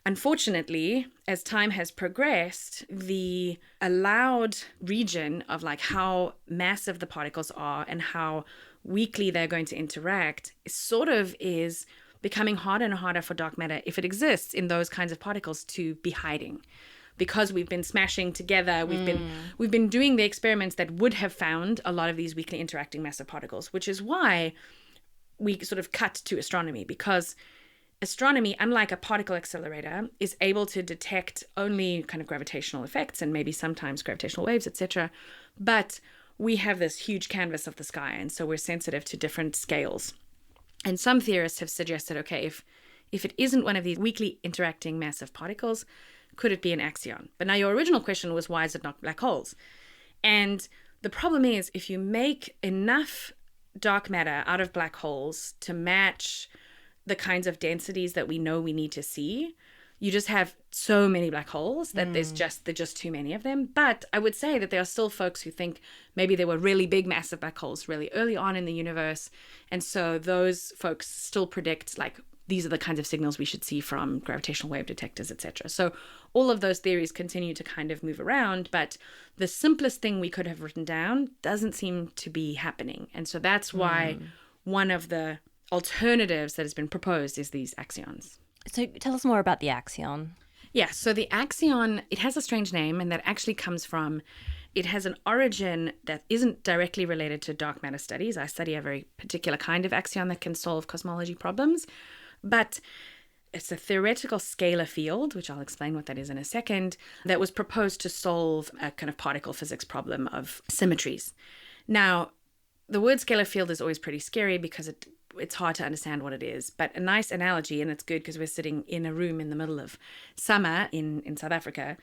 Unfortunately, as time has progressed, the allowed region of like how massive the particles are and how weakly they're going to interact is becoming harder and harder for dark matter, if it exists in those kinds of particles, to be hiding. Because we've been smashing together, we've been doing the experiments that would have found a lot of these weakly interacting massive particles, which is why we sort of cut to astronomy, because astronomy, unlike a particle accelerator, is able to detect only kind of gravitational effects and maybe sometimes gravitational waves, etc. But we have this huge canvas of the sky, and so we're sensitive to different scales. And some theorists have suggested, okay, if it isn't one of these weakly interacting massive particles, could it be an axion? But now your original question was, why is it not black holes? And the problem is, if you make enough dark matter out of black holes to match the kinds of densities that we know we need to see, you just have so many black holes that there's just too many of them. But I would say that there are still folks who think maybe there were really big, massive black holes really early on in the universe. And so those folks still predict, like, these are the kinds of signals we should see from gravitational wave detectors, etc. So all of those theories continue to kind of move around, but the simplest thing we could have written down doesn't seem to be happening. And so that's why one of the alternatives that has been proposed is these axions. So tell us more about the axion. Yeah, so the axion, it has a strange name, and that actually comes from, it has an origin that isn't directly related to dark matter studies. I study a very particular kind of axion that can solve cosmology problems, but it's a theoretical scalar field, which I'll explain what that is in a second, that was proposed to solve a kind of particle physics problem of symmetries. Now, the word scalar field is always pretty scary because it's hard to understand what it is. But a nice analogy, and it's good because we're sitting in a room in the middle of summer in South Africa.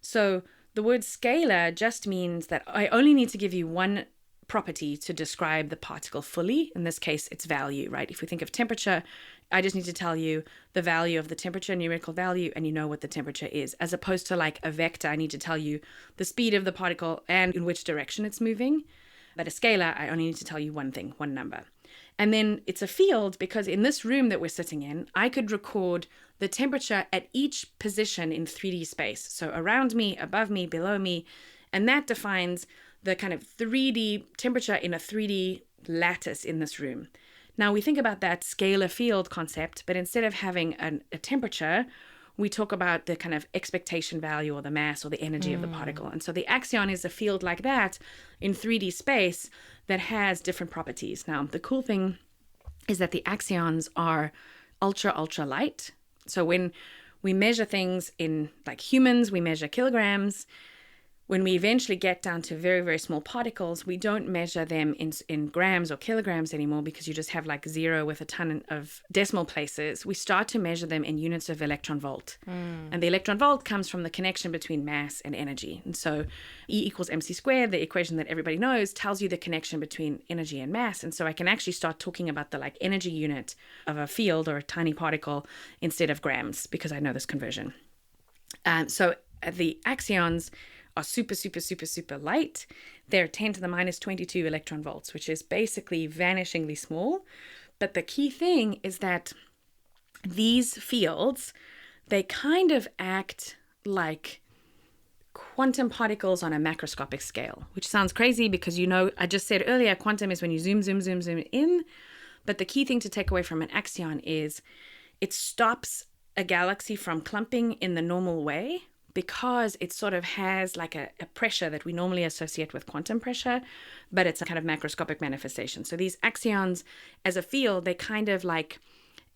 So the word scalar just means that I only need to give you one property to describe the particle fully. In this case, its value, right? If we think of temperature, I just need to tell you the value of the temperature, numerical value, and you know what the temperature is. As opposed to like a vector, I need to tell you the speed of the particle and in which direction it's moving. But a scalar, I only need to tell you one thing, one number. And then it's a field because in this room that we're sitting in, I could record the temperature at each position in 3D space. So around me, above me, below me, and that defines the kind of 3D temperature in a 3D lattice in this room. Now we think about that scalar field concept, but instead of having a temperature, we talk about the kind of expectation value or the mass or the energy of the particle. And so the axion is a field like that in 3D space that has different properties. Now, the cool thing is that the axions are ultra light. So when we measure things in like humans, we measure kilograms. When we eventually get down to very, very small particles, we don't measure them in grams or kilograms anymore because you just have like 0 with a ton of decimal places. We start to measure them in units of electron volt. And the electron volt comes from the connection between mass and energy. And so E equals mc squared, the equation that everybody knows, tells you the connection between energy and mass. And so I can actually start talking about the like energy unit of a field or a tiny particle instead of grams because I know this conversion. So the axions are super light. They're 10 to the minus 22 electron volts, which is basically vanishingly small. But the key thing is that these fields, they kind of act like quantum particles on a macroscopic scale, which sounds crazy because, you know, I just said earlier, quantum is when you zoom in. But the key thing to take away from an axion is it stops a galaxy from clumping in the normal way, because it sort of has like a pressure that we normally associate with quantum pressure, but it's a kind of macroscopic manifestation. So these axions as a field, they kind of like,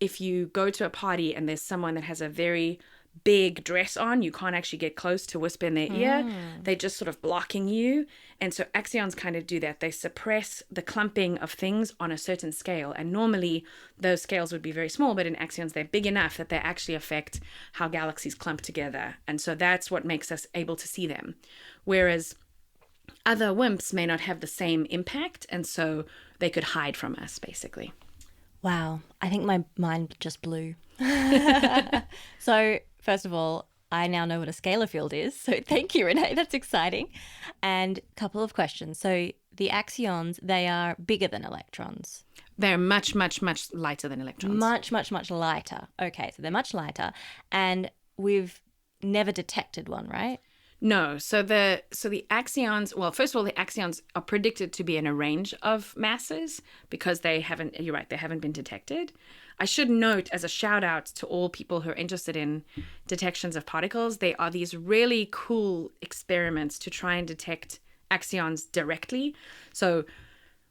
if you go to a party and there's someone that has a very big dress on, you can't actually get close to whisper in their ear. They're just sort of blocking you. And so axions kind of do that. They suppress the clumping of things on a certain scale. And normally those scales would be very small, but in axions, they're big enough that they actually affect how galaxies clump together. And so that's what makes us able to see them. Whereas other WIMPs may not have the same impact. And so they could hide from us, basically. Wow. I think my mind just blew. So, first of all, I now know what a scalar field is. So thank you, Renée. That's exciting. And a couple of questions. So the axions, they are bigger than electrons. They're much lighter than electrons. Much lighter. Okay, so they're much lighter. And we've never detected one, right? No. So the axions, well, first of all, the axions are predicted to be in a range of masses because you're right, they haven't been detected. I should note as a shout out to all people who are interested in detections of particles, they are these really cool experiments to try and detect axions directly. So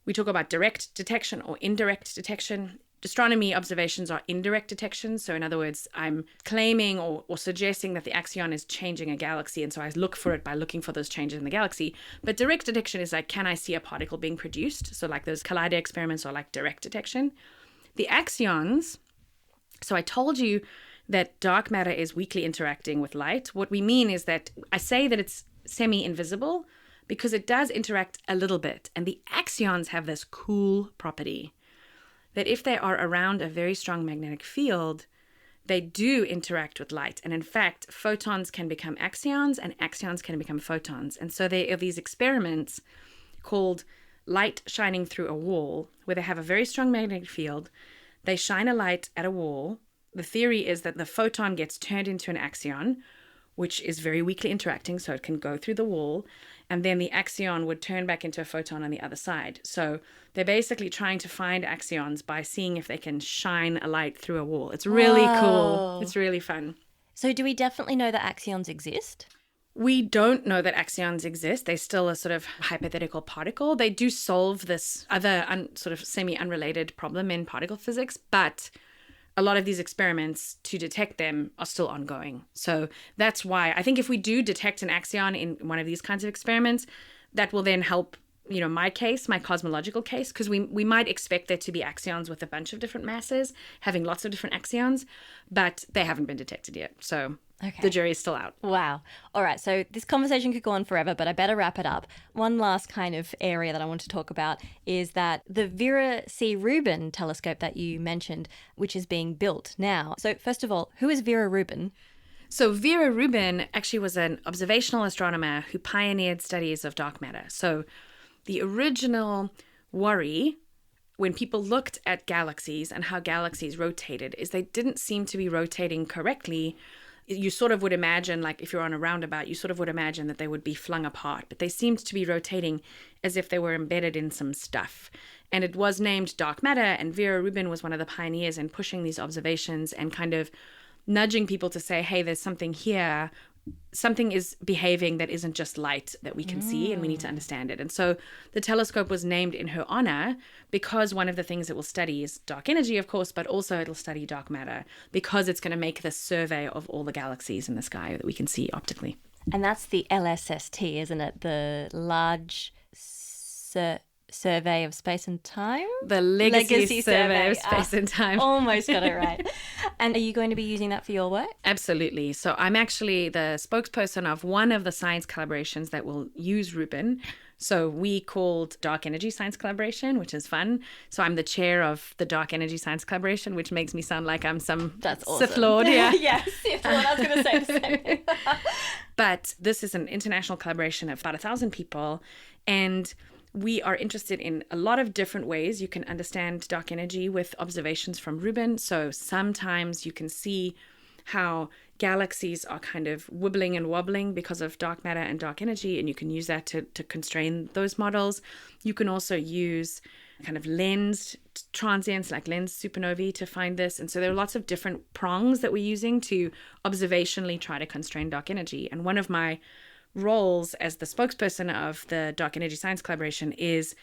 we talk about direct detection or indirect detection. Astronomy observations are indirect detections. So in other words, I'm claiming or suggesting that the axion is changing a galaxy. And so I look for it by looking for those changes in the galaxy. But direct detection is like, can I see a particle being produced? So like those collider experiments are like direct detection. The axions, so I told you that dark matter is weakly interacting with light. What we mean is that I say that it's semi-invisible because it does interact a little bit. And the axions have this cool property that if they are around a very strong magnetic field, they do interact with light. And in fact, photons can become axions and axions can become photons. And so there are these experiments called light shining through a wall, where they have a very strong magnetic field. They shine a light at a wall. The theory is that the photon gets turned into an axion, which is very weakly interacting, so it can go through the wall. And then the axion would turn back into a photon on the other side. So they're basically trying to find axions by seeing if they can shine a light through a wall. It's really cool. It's really fun. So do we definitely know that axions exist? We don't know that axions exist. They're still a sort of hypothetical particle. They do solve this other sort of semi-unrelated problem in particle physics, but a lot of these experiments to detect them are still ongoing. So that's why I think if we do detect an axion in one of these kinds of experiments, that will then help, you know, my case, my cosmological case, because we might expect there to be axions with a bunch of different masses, having lots of different axions, but they haven't been detected yet. So the jury is still out. Wow. All right. So this conversation could go on forever, but I better wrap it up. One last kind of area that I want to talk about is that the Vera C. Rubin telescope that you mentioned, which is being built now. So first of all, who is Vera Rubin? So Vera Rubin actually was an observational astronomer who pioneered studies of dark matter. So the original worry when people looked at galaxies and how galaxies rotated is they didn't seem to be rotating correctly you sort of would imagine, like if you're on a roundabout, you sort of would imagine that they would be flung apart, but they seemed to be rotating as if they were embedded in some stuff. And it was named dark matter, and Vera Rubin was one of the pioneers in pushing these observations and kind of nudging people to say, hey, there's something here. Something is behaving that isn't just light that we can see, and we need to understand it. And so the telescope was named in her honor because one of the things it will study is dark energy, of course, but also it'll study dark matter because it's going to make this survey of all the galaxies in the sky that we can see optically. And that's the LSST, isn't it? The Large Survey of Space and Time? The Legacy Survey of Space and Time. Almost got it right. And are you going to be using that for your work? Absolutely. So I'm actually the spokesperson of one of the science collaborations that will use Rubin. So we called Dark Energy Science Collaboration, which is fun. So I'm the chair of the Dark Energy Science Collaboration, which makes me sound like I'm some Sith Lord. Yeah. Yes, Sith Lord. I was going to say the same thing. But this is an international collaboration of about 1,000 people. And we are interested in a lot of different ways you can understand dark energy with observations from Rubin. So sometimes you can see how galaxies are kind of wibbling and wobbling because of dark matter and dark energy, and you can use that to constrain those models. You can also use kind of lensed transients like lens supernovae to find this. And so there are lots of different prongs that we're using to observationally try to constrain dark energy. And one of my roles as the spokesperson of the Dark Energy Science Collaboration is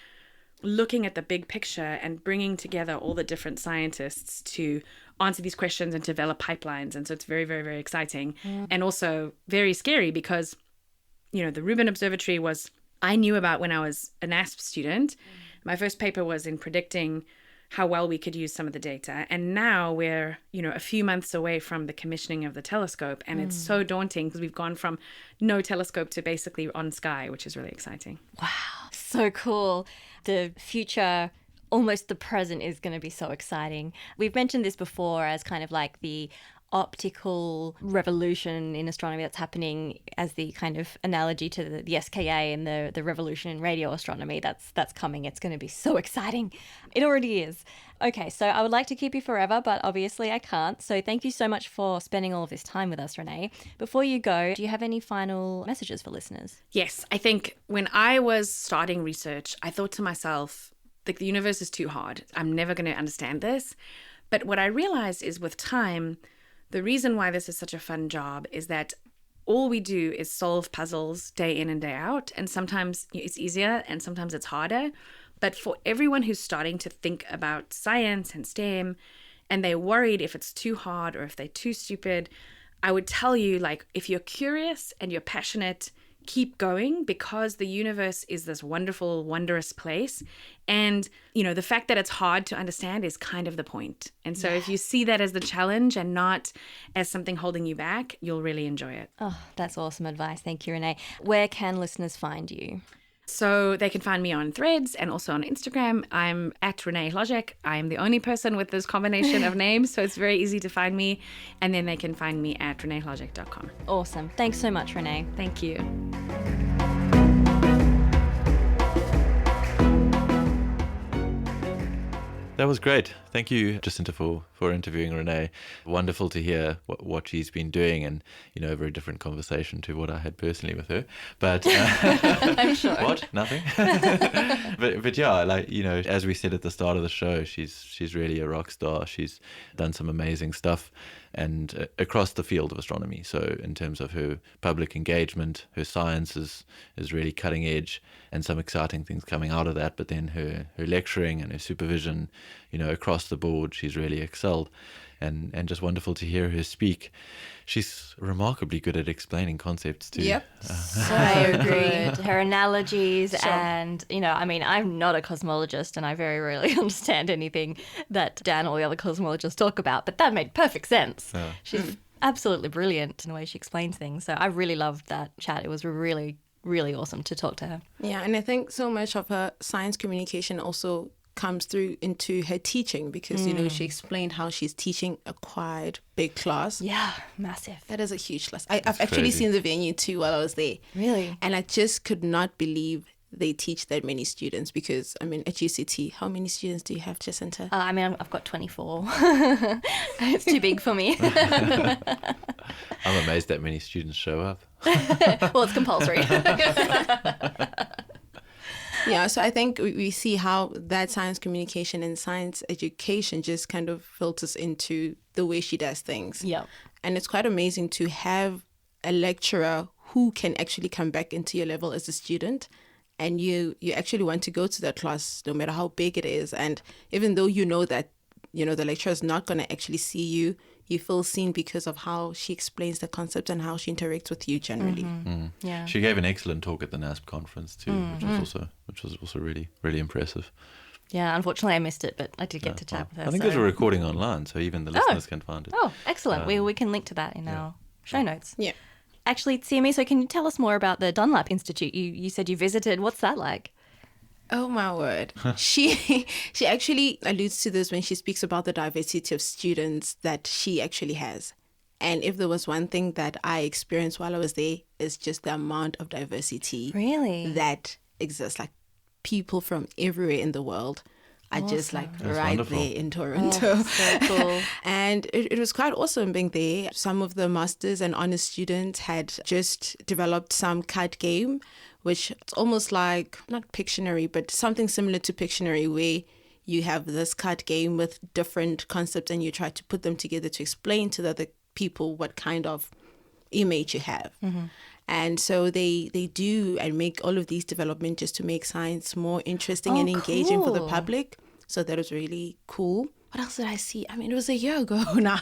looking at the big picture and bringing together all the different scientists to answer these questions and develop pipelines. And so it's very, very, very exciting and also very scary because, you know, the Rubin Observatory I knew about when I was an ASP student. My first paper was in predicting how well we could use some of the data. And now we're, you know, a few months away from the commissioning of the telescope. And it's so daunting because we've gone from no telescope to basically on sky, which is really exciting. Wow, so cool. The future, almost the present, is going to be so exciting. We've mentioned this before as kind of like the optical revolution in astronomy that's happening as the kind of analogy to the SKA and the revolution in radio astronomy that's coming. It's going to be so exciting. It already is. Okay, so I would like to keep you forever, but obviously I can't. So thank you so much for spending all of this time with us, Renée. Before you go, do you have any final messages for listeners? Yes, I think when I was starting research, I thought to myself, like, the universe is too hard. I'm never going to understand this. But what I realized is with time, the reason why this is such a fun job is that all we do is solve puzzles day in and day out. And sometimes it's easier and sometimes it's harder. But for everyone who's starting to think about science and STEM and they're worried if it's too hard or if they're too stupid, I would tell you, like, if you're curious and you're passionate, keep going, because the universe is this wonderful, wondrous place. And, you know, the fact that it's hard to understand is kind of the point. And so if you see that as the challenge and not as something holding you back, you'll really enjoy it. Oh, that's awesome advice. Thank you, Renée. Where can listeners find you? So they can find me on Threads and also on Instagram. I'm at Renée Hložek. I'm the only person with this combination of names, so it's very easy to find me. And then they can find me at reneehložek.com. Awesome. Thanks so much, Renée. Thank you. That was great. Thank you, Jacinta, for interviewing Renée. Wonderful to hear what she's been doing, and, you know, a very different conversation to what I had personally with her. But I'm sure. What? Nothing? but yeah, like, you know, as we said at the start of the show, she's really a rock star. She's done some amazing stuff, and across the field of astronomy. So in terms of her public engagement, her science is really cutting edge, and some exciting things coming out of that. But then her lecturing and her supervision, you know, across the board, she's really excelled, and just wonderful to hear her speak. She's remarkably good at explaining concepts too. Yep. So good. Her analogies, and, you know, I mean, I'm not a cosmologist and I very rarely understand anything that Dan or the other cosmologists talk about, but that made perfect sense. Yeah. She's absolutely brilliant in the way she explains things. So I really loved that chat. It was really, really awesome to talk to her. Yeah, and I think so much of her science communication also comes through into her teaching, because, you know, she explained how she's teaching a quite big class. Yeah, massive. That is a huge class. I've actually seen the venue too while I was there. Really? And I just could not believe they teach that many students, because I mean at UCT, how many students do you have, Jacinta? I mean, I've got 24. It's too big for me. I'm amazed that many students show up. Well, it's compulsory. Yeah, so I think we see how that science communication and science education just kind of filters into the way she does things. Yeah. And it's quite amazing to have a lecturer who can actually come back into your level as a student, and you actually want to go to that class no matter how big it is. And even though you know that, you know, the lecturer is not going to actually see you, you feel seen because of how she explains the concept and how she interacts with you generally. Yeah. She gave an excellent talk at the NASP conference too, which was also really, really impressive. Yeah, unfortunately I missed it, but I did get to chat with her. I think there's a recording online, so even the listeners can find it. Oh, excellent. We can link to that in our show notes. Yeah. Actually, Tshiamiso, can you tell us more about the Dunlap Institute? You said you visited. What's that like? Oh my word. She actually alludes to this when she speaks about the diversity of students that she actually has. And if there was one thing that I experienced while I was there, it's just the amount of diversity Really? that exists. Like people from everywhere in the world are just like That's right wonderful. there in Toronto. So cool. And it was quite awesome being there. Some of the masters and honors students had just developed some card game, which it's almost like, not Pictionary, but something similar to Pictionary, where you have this card game with different concepts and you try to put them together to explain to the other people what kind of image you have. And so they do and make all of these developments just to make science more interesting and engaging for the cool. public. So that was really cool. What else did I see? I mean, it was a year ago now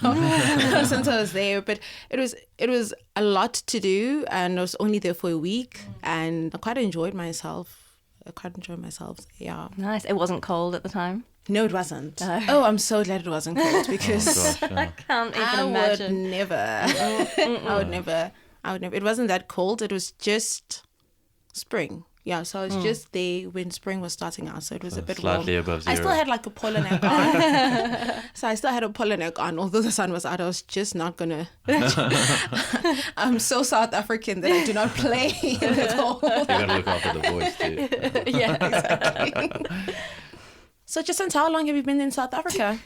since I was there, but it was a lot to do, and I was only there for a week, and I quite enjoyed myself. Yeah. Nice. It wasn't cold at the time? No, it wasn't. Oh, I'm so glad it wasn't cold, because Gosh, yeah. Can't even I imagine. would never. I would never. It wasn't that cold. It was just spring. Yeah, so I was just there when spring was starting out, so it was a bit Slightly warm. above I zero. still had like a polo neck on. So I still had a polo neck on, although the sun was out. I was just not gonna. I'm so South African that I do not play in the cold. You got to look after the voice too. Yeah, exactly. So, Jacinta, how long have you been in South Africa?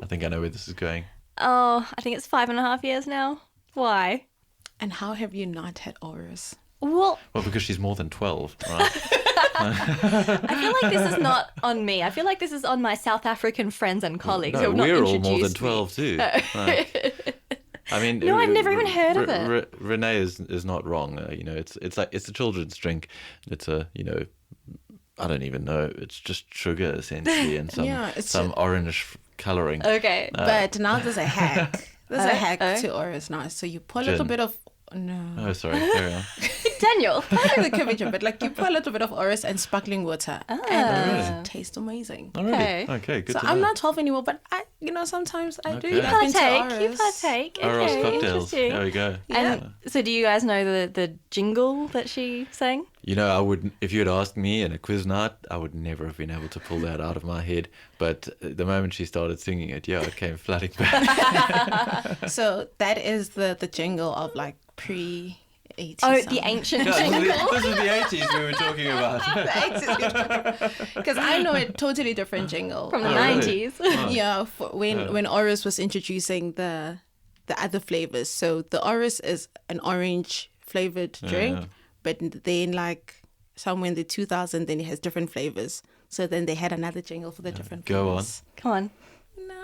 I think I know where this is going. Oh, I think it's 5.5 years now. Why? And how have you not had auras? Well, Well, because she's more than 12, right? I feel like this is not on me. I feel like this is on my South African friends and colleagues who No, have not we're all introduced more than me. 12 too. Right. I mean, No, I've never even heard of it. Renee is not wrong. You know, it's like it's a children's drink. It's a, you know, I don't even know. It's just sugar essentially and some Yeah, it's some orange colouring. Okay. But now there's a hack. There's a hack oh. to auras now. So you pour a little Gin. bit of. No. Oh, sorry. Carry on. Daniel. I like the curvature, but like you pour a little bit of auras and sparkling water, and it tastes amazing. Oh, really? Okay. Okay, good So to I'm know. not 12 anymore, but sometimes I do. Okay. dive into Partake. You auras. partake. Oros Okay, cocktails. interesting. There we go. And so do you guys know the jingle that she sang? You know, I would, if you had asked me in a quiz night, I would never have been able to pull that out of my head. But the moment she started singing it, yeah, it came flooding back. So that is the jingle of like pre-80s. Oh, the ancient No, jingle. this is the 80s we were talking about. Because I know a totally different jingle. From the Oh, really? 90s. Yeah, when Oris was introducing the other flavors. So the Oris is an orange flavored drink, yeah. but then like somewhere in the 2000s, then it has different flavors. So then they had another jingle for the different Go on. flavors. Come on.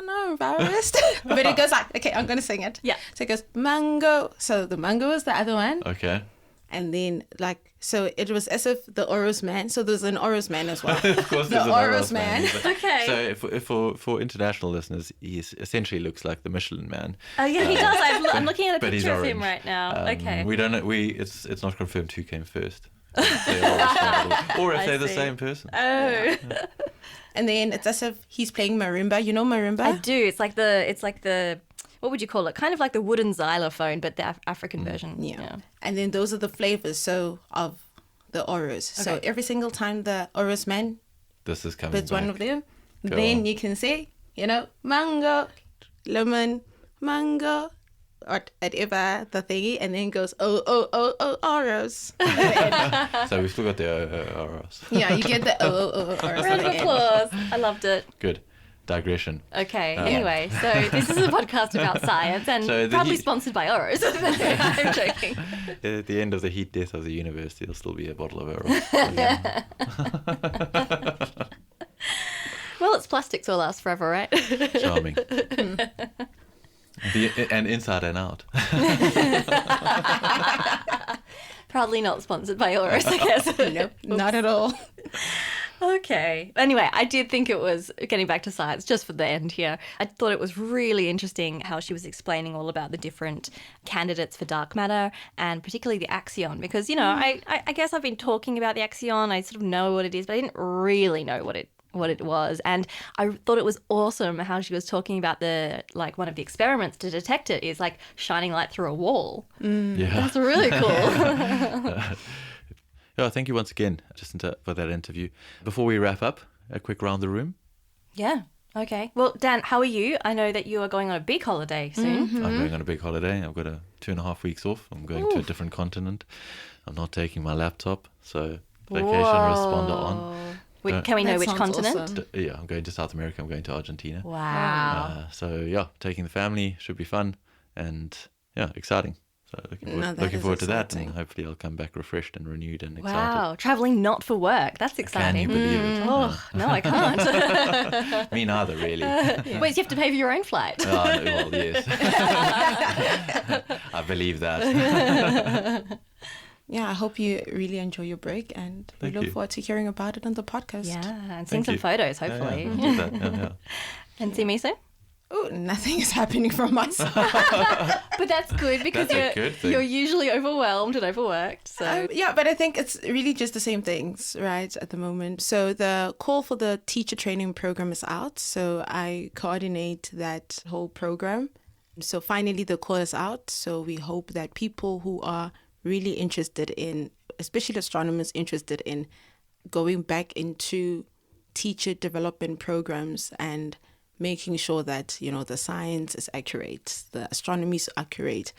No, embarrassed. But it goes like, okay, I'm going to sing it. Yeah. So it goes mango. So the mango is the other one. Okay. And then like, so it was as if the Oros man. So there's an Oros man as well. Of course, The there's an Oros Oros man. man. Okay. So for international listeners, he essentially looks like the Michelin Man. Oh, yeah, he does. I'm looking at a But he's picture of him orange. right now. Okay. We don't know. It's not confirmed who came first. If they're Oros or if I they're the see. same person. Oh. And then it's as if he's playing marimba. You know marimba? I do. It's like the what would you call it? Kind of like the wooden xylophone, but the African version. Yeah. And then those are the flavors of the Oros. So Okay. every single time the Oros man This is coming puts back. one of them, Go then on. you can say, mango, lemon, mango, whatever the thingy, and then goes, Oros. So we've still got the Oros. Yeah, you get the Oros. Round of applause. I loved it. Good. Digression. Okay, anyway, so this is a podcast about science and So probably sponsored by Oros. I'm joking. At the end of the heat death of the universe, there'll still be a bottle of Oros. Well, it's plastics will last forever, right? Charming. And inside and out. Probably not sponsored by Oros, I guess. Nope, not at all. Okay. Anyway, I did think it was, getting back to science, just for the end here, I thought it was really interesting how she was explaining all about the different candidates for dark matter and particularly the axion because, you know, I guess I've been talking about the axion. I sort of know what it is, but I didn't really know what it was. And I thought it was awesome how she was talking about one of the experiments to detect it is like shining light through a wall. Yeah. That's really cool. Yeah, thank you once again, Jacinta, for that interview. Before we wrap up, a quick round the room. Yeah. Okay. Well, Dan, how are you? I know that you are going on a big holiday soon. Mm-hmm. I'm going on a big holiday. I've got 2.5 weeks off. I'm going to a different continent. I'm not taking my laptop, so vacation responder on. Can we know That which sounds continent? awesome. Yeah, I'm going to South America. I'm going to Argentina. Wow. So yeah, taking the family should be fun and yeah, exciting. So looking forward to that, and hopefully I'll come back refreshed and renewed and excited. Wow, traveling not for work. That's exciting. Can you believe it? Oh, no, I can't. Me neither, really. Wait, you have to pay for your own flight. Well, yes. I believe that. Yeah, I hope you really enjoy your break, and we look forward to hearing about it on the podcast. Yeah, and seeing some photos, hopefully. Yeah, do that. Yeah. And Tshiamiso? Oh, nothing is happening from my side. But that's good because That's a good thing. you're usually overwhelmed and overworked. So Yeah, but I think it's really just the same things, right, at the moment. So the call for the teacher training program is out. So I coordinate that whole program. So finally the call is out. So we hope that people who are really interested in, especially astronomers interested in going back into teacher development programs and making sure that, you know, the science is accurate, the astronomy is accurate,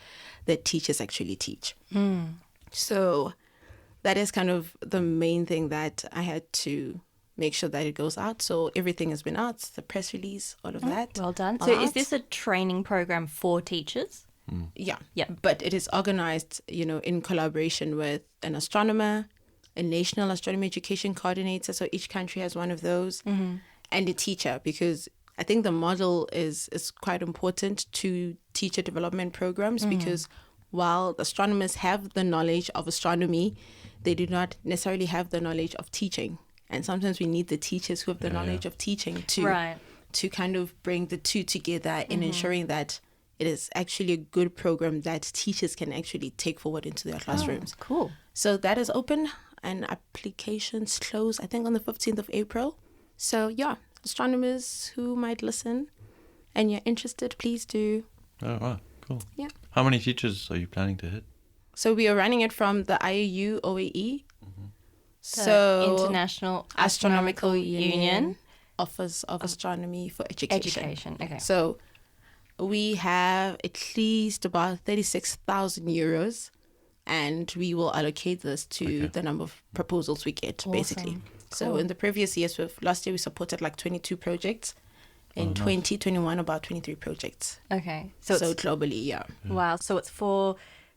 that teachers actually teach. So that is kind of the main thing that I had to make sure that it goes out. So everything has been out, the press release, all of that. well done. are So is out. this a training program for teachers? Yeah. Yeah. But it is organized, you know, in collaboration with an astronomer, a national astronomy education coordinator. So each country has one of those, and a teacher, because I think the model is quite important to teacher development programs because while the astronomers have the knowledge of astronomy, they do not necessarily have the knowledge of teaching. And sometimes we need the teachers who have the knowledge of teaching to kind of bring the two together in ensuring that it is actually a good program that teachers can actually take forward into their classrooms. Cool. So that is open and applications close, I think, on the 15th of April. So yeah, astronomers who might listen and you're interested, please do. Oh, wow. Cool. Yeah. How many teachers are you planning to hit? So we are running it from the IAU OAE. So International Astronomical Union. Office of Astronomy for Education. Education. Okay. So we have at least about 36,000 euros, and we will allocate this to the number of proposals we get, basically. So in the previous years, last year we supported like 22 projects. In 2021, about 23 projects. Okay. So globally, yeah. Wow. So it's for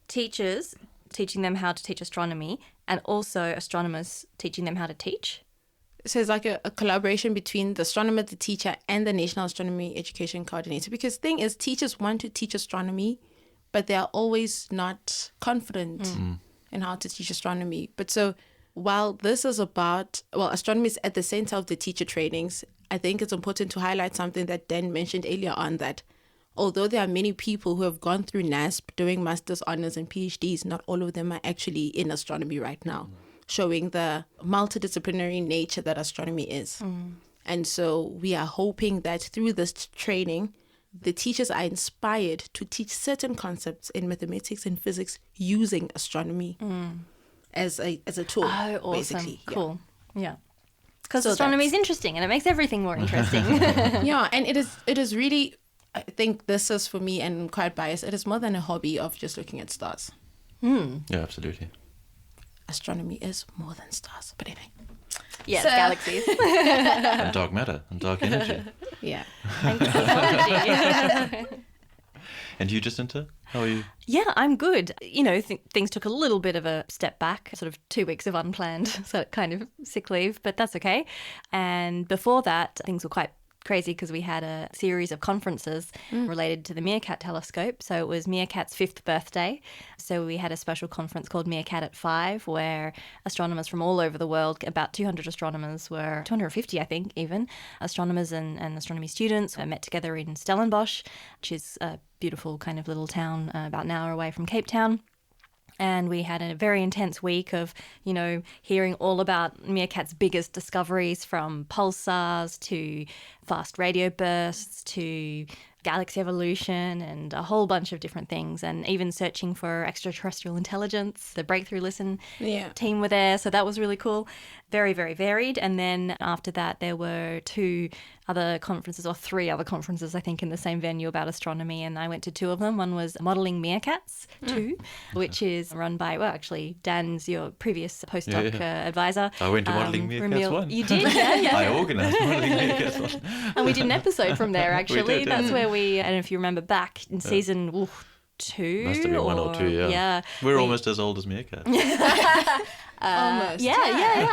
teachers teaching them how to teach astronomy and also astronomers teaching them how to teach? So it's like a collaboration between the astronomer, the teacher, and the National Astronomy Education Coordinator. Because the thing is, teachers want to teach astronomy, but they are always not confident in how to teach astronomy. But so while this is about, astronomy is at the center of the teacher trainings, I think it's important to highlight something that Dan mentioned earlier on, that although there are many people who have gone through NASP doing master's, honors, and PhDs, not all of them are actually in astronomy right now, showing the multidisciplinary nature that astronomy is. And so we are hoping that through this training, the teachers are inspired to teach certain concepts in mathematics and physics using astronomy as a tool. Oh, awesome. Basically. Cool. Yeah. Because So astronomy is interesting and it makes everything more interesting. Yeah, and it is really I think this is, for me, and quite biased, it is more than a hobby of just looking at stars. Yeah, absolutely. Astronomy is more than stars, but anyway. Yes, So- galaxies. And dark matter and dark energy. Yeah. And technology. And you, Jacinta? How are you? Yeah, I'm good. You know, things took a little bit of a step back, sort of 2 weeks of unplanned, so kind of sick leave, but that's okay. And before that, things were quite crazy because we had a series of conferences related to the Meerkat telescope. So it was Meerkat's 5th birthday. So we had a special conference called Meerkat at 5, where astronomers from all over the world, about 200 astronomers were, 250 I think even, astronomers and astronomy students met together in Stellenbosch, which is a beautiful kind of little town about an hour away from Cape Town. And we had a very intense week of, you know, hearing all about Meerkat's biggest discoveries, from pulsars to fast radio bursts to galaxy evolution and a whole bunch of different things, and even searching for extraterrestrial intelligence. The Breakthrough Listen team were there, so that was really cool. Very, very varied. And then after that, there were 2 other conferences, or 3 other conferences, I think, in the same venue about astronomy, and I went to 2 of them. One was Modelling Meerkats 2, which is run by, well, actually, Dan's your previous postdoc advisor. I went to Modelling Meerkats 1. You did, yeah. I organised Modelling Meerkats 1. And we did an episode from there, actually. We did, yeah. That's where I don't know if you remember, back in season 2. Must have been 1 or 2, yeah. We're almost as old as Meerkats. Almost. Yeah,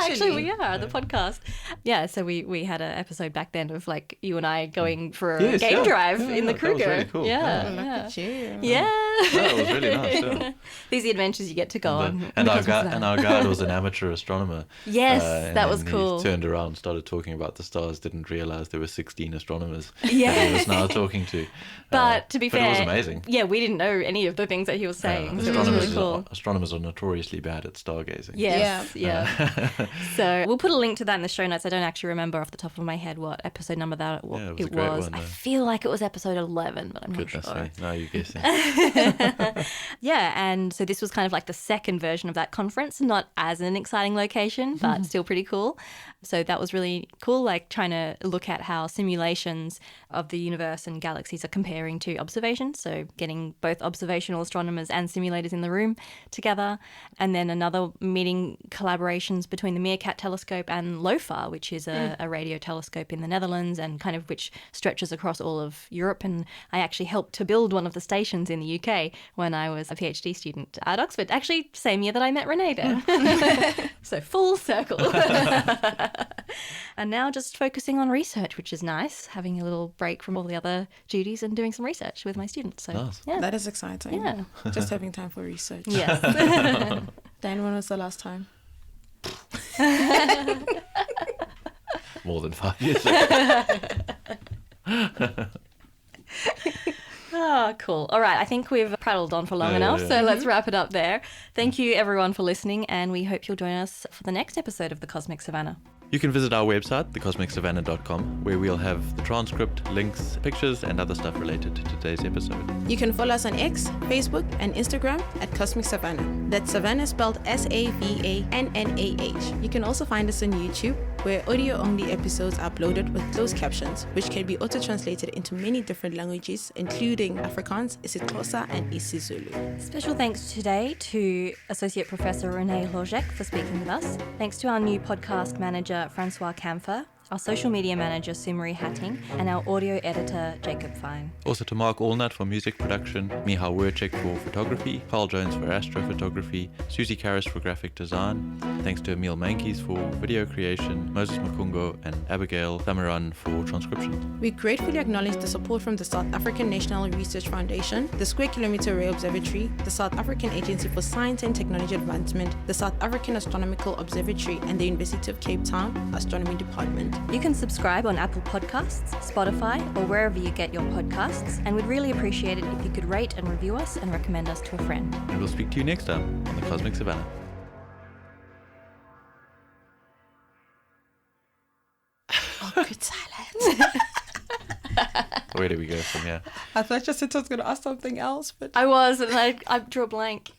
actually we are, the podcast. Yeah, so we had an episode back then of like you and I going for a game drive in the Kruger. That was really cool. Yeah. Look at you. Yeah. That was really nice, yeah. These are the adventures you get to go on. And our guide was an amateur astronomer. Yes, and that was then cool. He turned around, started talking about the stars, didn't realise there were 16 astronomers Yeah. that he was now talking to. But to be fair, it was amazing. Yeah, we didn't know any of the things that he was saying. So it was really cool. Astronomers are notoriously bad at stargazing. Yes, yeah. So we'll put a link to that in the show notes. I don't actually remember off the top of my head what episode number that it was. it a great was. one, I though. feel like it was episode 11, but I'm Goodness not sure. me, now you're guessing. Yeah, and so this was kind of like the second version of that conference, not as an exciting location, but still pretty cool. So that was really cool, like trying to look at how simulations of the universe and galaxies are comparing to observations. So getting both observational astronomers and simulators in the room together. And then another meeting collaborations between the Meerkat telescope and LOFAR, which is a radio telescope in the Netherlands and kind of which stretches across all of Europe. And I actually helped to build one of the stations in the UK when I was a PhD student at Oxford. Actually, same year that I met Renée there. So full circle. And now just focusing on research, which is nice, having a little break from all the other duties and doing some research with my students. So, Nice. yeah. That is exciting. Yeah. Just having time for research. Yes. Dan, when was the last time? More than 5 years ago. Oh, cool. All right. I think we've prattled on for long enough, so let's wrap it up there. Thank you, everyone, for listening, and we hope you'll join us for the next episode of the Cosmic Savannah. You can visit our website, thecosmicsavannah.com, where we'll have the transcript, links, pictures, and other stuff related to today's episode. You can follow us on X, Facebook, and Instagram at Cosmic Savannah. That's Savannah spelled Savannah. You can also find us on YouTube, where audio-only episodes are uploaded with closed captions, which can be auto-translated into many different languages, including Afrikaans, isiXhosa, and isiZulu. Special thanks today to Associate Professor Renée Hložek for speaking with us. Thanks to our new podcast manager, Francois Camphor, our social media manager, Sumari Hatting, and our audio editor, Jacob Fine. Also to Mark Allnut for music production, Michal Wurczyk for photography, Carl Jones for astrophotography, Susie Karras for graphic design. Thanks to Emil Mankis for video creation, Moses Makungo and Abigail Thamaran for transcription. We gratefully acknowledge the support from the South African National Research Foundation, the Square Kilometre Ray Observatory, the South African Agency for Science and Technology Advancement, the South African Astronomical Observatory, and the University of Cape Town Astronomy Department. You can subscribe on Apple Podcasts, Spotify, or wherever you get your podcasts, and we'd really appreciate it if you could rate and review us and recommend us to a friend. And we'll speak to you next time on the Cosmic Savannah. Oh, good silence. Where do we go from here? I thought Jacinta was going to ask something else, but I was, and I drew a blank.